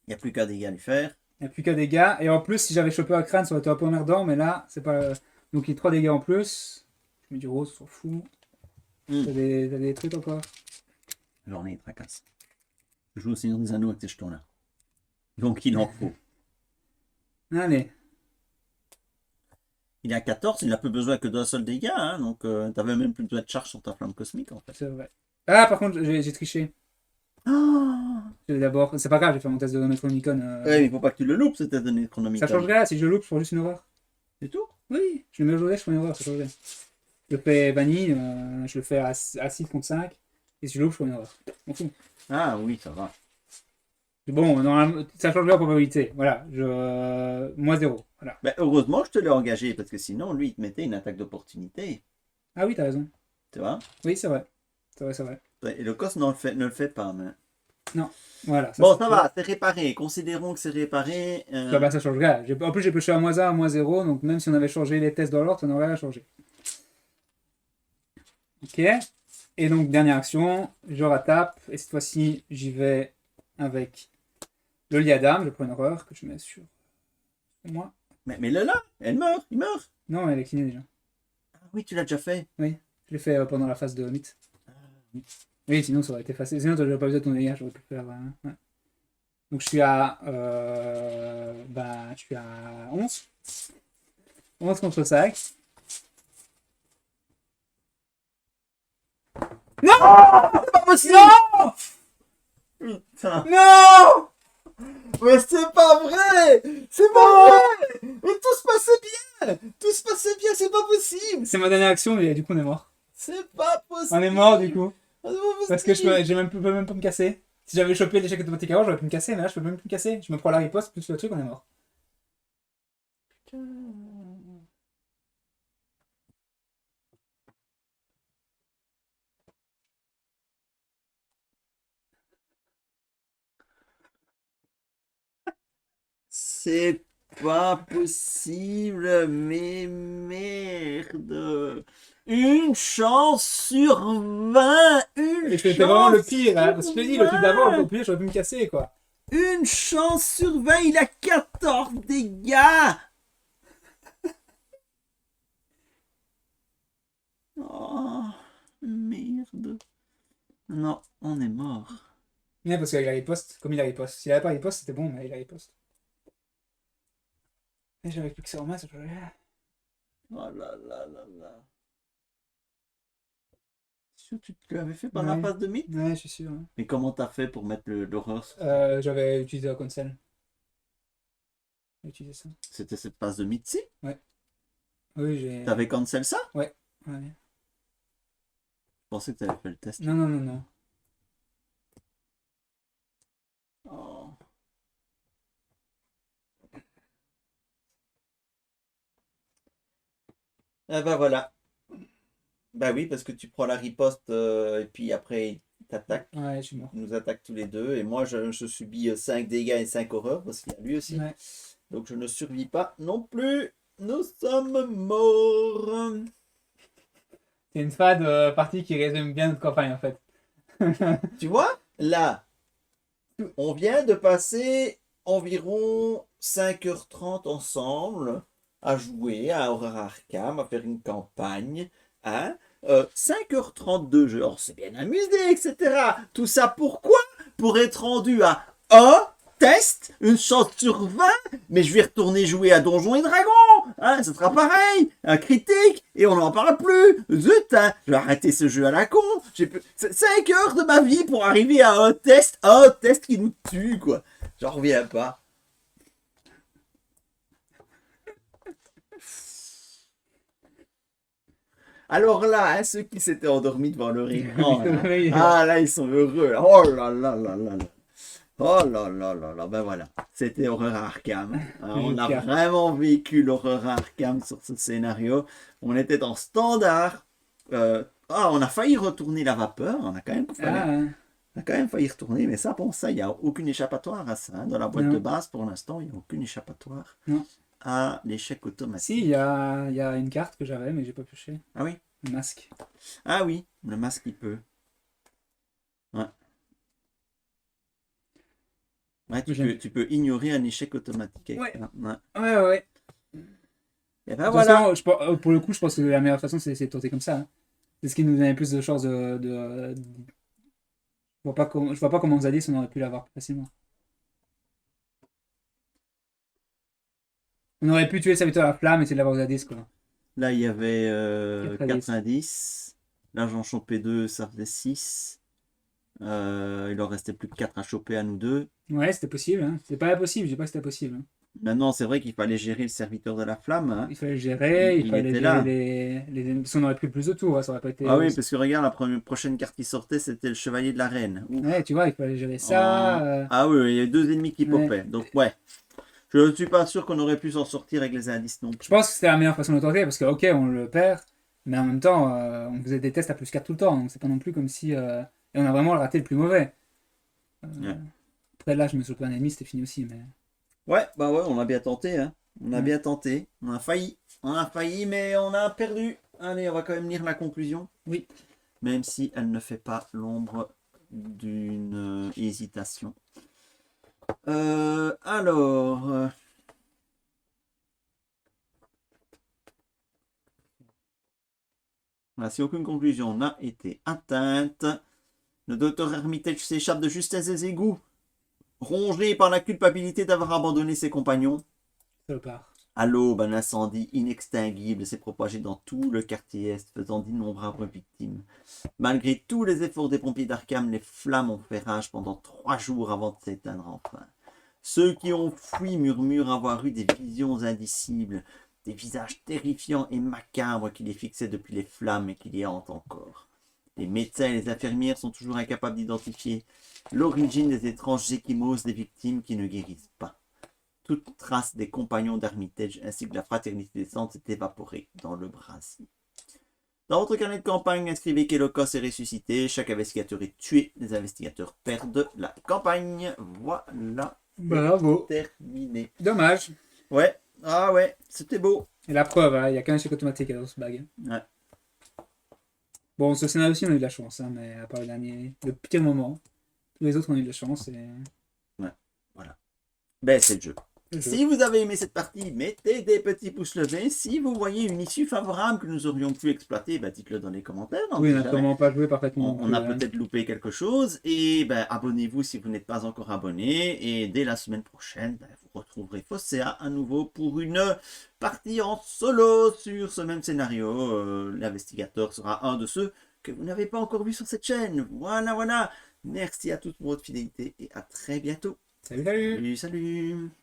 Il n'y a plus qu'à dégâts à lui faire. Il n'y a plus qu'un dégât. Et en plus, si j'avais chopé un crâne, ça aurait été un peu emmerdant. Mais là, c'est pas. Donc, il y a 3 dégâts en plus. Je mets du rose, on s'en fout. Mm. T'as des trucs encore? J'en ai, tracasse. Je joue au Seigneur des Anneaux avec ces jetons-là. Donc il en faut. Allez. Il est à 14, il n'a plus besoin que d'un seul dégât. Hein, donc t'avais même plus besoin de charge sur ta flamme cosmique en fait. C'est vrai. Ah, par contre, j'ai triché. Ah D'abord, c'est pas grave, j'ai fait mon test de Necronomicon. ouais, mais il faut pas que tu le loupes, c'était donné chronomique. Ça changerait là, si je le loupe, je prends juste une horreur. C'est tout. Oui, je le mets au jeu, je prends une horreur, ça changerait. Je le fais vanille, je le fais à 6 contre 5. Et si je le loupe, je prends une horreur. On fout. Ah oui, ça va. Bon, normalement, ça change la probabilité. Voilà, moins 0. Voilà. Ben, heureusement que je te l'ai engagé, parce que sinon, lui, il te mettait une attaque d'opportunité. Ah oui, t'as raison. Tu vois. Oui, c'est vrai. C'est vrai, c'est vrai. Et le cos ne le fait pas. Mais... Voilà. Bon, ça va, c'est réparé. Considérons que c'est réparé. Ça changerait. En plus, j'ai pêché à moins 1, à moins 0. Donc, même si on avait changé les tests dans l'ordre, ça n'aurait rien changé. Ok. Et donc, dernière action, je ratape. Et cette fois-ci, j'y vais avec le liadam. Je prends une horreur que je mets sur moi. Mais là, elle meurt, il meurt. Non, elle est clinée déjà. Ah oui, tu l'as déjà fait. Je l'ai fait pendant la phase de mythe. oui. Oui, sinon ça aurait été facile. Sinon, j'aurais pas besoin de ton dégât. J'aurais pu faire. Ouais. Donc, je suis à. Je suis à 11. 11 contre 5. Non! C'est pas possible. Non! Putain. Non! Mais c'est pas vrai. C'est pas vrai. Mais tout se passait bien. Tout se passait bien, c'est pas possible. C'est ma dernière action, mais du coup, on est mort. C'est pas possible. On est mort, du coup. C'est pas possible. Parce que peux même pas me casser. Si j'avais chopé l'échec automatique avant, j'aurais pu me casser, mais là, je peux même plus me casser. Je me prends la riposte, plus le truc, on est mort. C'est pas possible, mais merde. Une chance sur 20. Une Et c'était vraiment le chance pire, hein. Parce que je te dis, le truc sur d'avant, 20. au pire, j'aurais pu me casser, quoi. Une chance sur 20, il a 14 dégâts. Oh, merde. Non, on est mort. Mais parce qu'il a riposte, comme il a riposte. S'il avait pas riposte, c'était bon, mais il a riposte. Et j'avais plus que ça en main, ça peut rien. Oh là là là là. Sûr, tu te l'avais fait par la Ouais. phase de mythe? Ouais, je suis sûr. Hein. Mais comment t'as fait pour mettre l'horreur sur... J'avais utilisé la console. J'ai utilisé ça. C'était cette phase de mythe-ci? Oui, j'ai. T'avais cancel ça? Ouais. Je pensais que t'avais fait le test. Non. Oh. Ah bah voilà. Bah oui, parce que tu prends la riposte et puis après il t'attaque. Ouais, je suis mort. Il nous attaque tous les deux. Et moi je subis 5 dégâts et 5 horreurs parce qu'il y a lui aussi. Ouais. Donc je ne survis pas non plus. Nous sommes morts. C'est une fade partie qui résume bien notre campagne, en fait. Tu vois, là, on vient de passer environ 5h30 ensemble à jouer à Horror Arkham, à faire une campagne. Hein? 5h30 de jeu, on s'est bien amusé, etc. Tout ça pourquoi? Pour être rendu à un test, une chance sur 20, mais je vais retourner jouer à Donjons et Dragons. Hein, ce sera pareil, un critique, et on n'en parle plus. Zut, hein, je vais arrêter ce jeu à la con. J'ai 5 heures de ma vie pour arriver à un test qui nous tue, quoi. J'en reviens pas. Alors là, hein, ceux qui s'étaient endormis devant leur écran, là, ah là, ils sont heureux. Oh là là là là là. Oh là là là là, ben voilà, c'était Horreur à Arkham. Hein, on a vraiment vécu l'Horreur à Arkham sur ce scénario. On était en standard. On a failli retourner la vapeur. On a quand même failli retourner, mais ça, bon, ça, il n'y a aucune échappatoire à ça. Hein. Dans la boîte de base, pour l'instant, il n'y a aucune échappatoire à l'échec automatique. Si, il y a une carte que j'avais, mais j'ai pas pioché. Ah oui? Le masque. Ah oui, le masque, il peut. Ouais. Ouais, tu peux ignorer un échec automatique. Avec ça. Ouais. Et ben voilà. Façon, pour le coup, je pense que la meilleure façon, c'est de tenter comme ça. Hein. C'est ce qui nous donnait plus de chances Je vois pas comment Zadis on aurait pu l'avoir plus facilement. On aurait pu tuer le serviteur à la flamme et essayer de l'avoir Zadis, quoi. Là, il y avait 90. Là, j'en chopais 2, ça faisait 6. Il en restait plus que 4 à choper à nous deux. Ouais, c'était possible. Hein. C'est pas impossible, je dis pas que c'était possible. Hein. Maintenant, c'est vrai qu'il fallait gérer le serviteur de la flamme. Hein. Il fallait le gérer, il fallait gérer les... Si on aurait pris plus de tours, ça aurait pas été... Ah oui, parce que regarde, la prochaine carte qui sortait, c'était le chevalier de la reine. Ouf. Ouais, tu vois, il fallait gérer ça. Ah oui, il y a 2 ennemis qui popaient. Donc ouais, je ne suis pas sûr qu'on aurait pu s'en sortir avec les indices non plus. Je pense que c'était la meilleure façon de tenter, parce que ok, on le perd, mais en même temps, on faisait des tests à plus 4 tout le temps, donc c'est pas non plus comme si... Et on a vraiment raté le plus mauvais. Après là, je me suis pris un ennemi, c'était fini aussi, mais... Ouais, bah ouais, on a bien tenté, hein. On a bien tenté. On a failli, mais on a perdu. Allez, on va quand même lire la conclusion. Oui. Même si elle ne fait pas l'ombre d'une hésitation. Alors... Voilà, si aucune conclusion n'a été atteinte, le docteur Armitage s'échappe de justesse des égouts, rongé par la culpabilité d'avoir abandonné ses compagnons. À l'aube, un incendie inextinguible s'est propagé dans tout le quartier est, faisant d'innombrables victimes. Malgré tous les efforts des pompiers d'Arkham, les flammes ont fait rage pendant 3 jours avant de s'éteindre enfin. Ceux qui ont fui murmurent avoir eu des visions indicibles, des visages terrifiants et macabres qui les fixaient depuis les flammes et qui les hantent encore. Les médecins et les infirmières sont toujours incapables d'identifier l'origine des étranges échymoses des victimes qui ne guérissent pas. Toute trace des compagnons d'Armitage ainsi que la fraternité des Cendres s'est évaporée dans le brasier. Dans votre carnet de campagne, inscrivez qu'Elokos est ressuscité, chaque investigateur est tué, les investigateurs perdent la campagne. Voilà. Bravo. Terminé. Dommage. Ouais, ah ouais, c'était beau. Et la preuve, il n'y a qu'un échec automatique dans ce bag. Ouais. Bon, ce scénario aussi, on a eu de la chance, hein, mais à part le pire moment, tous les autres, on a eu de la chance. Et... Ouais, voilà. Ben, c'est le jeu. Si vous avez aimé cette partie, mettez des petits pouces levés. Si vous voyez une issue favorable que nous aurions pu exploiter, ben, dites-le dans les commentaires. Oui, on n'a sûrement pas joué parfaitement. On a peut-être loupé quelque chose. Et ben, abonnez-vous si vous n'êtes pas encore abonné. Et dès la semaine prochaine, ben, vous retrouverez Fosséa à nouveau pour une partie en solo sur ce même scénario. L'investigateur sera un de ceux que vous n'avez pas encore vu sur cette chaîne. Voilà, voilà. Merci à tous pour votre fidélité et à très bientôt. Salut, salut. Salut, salut.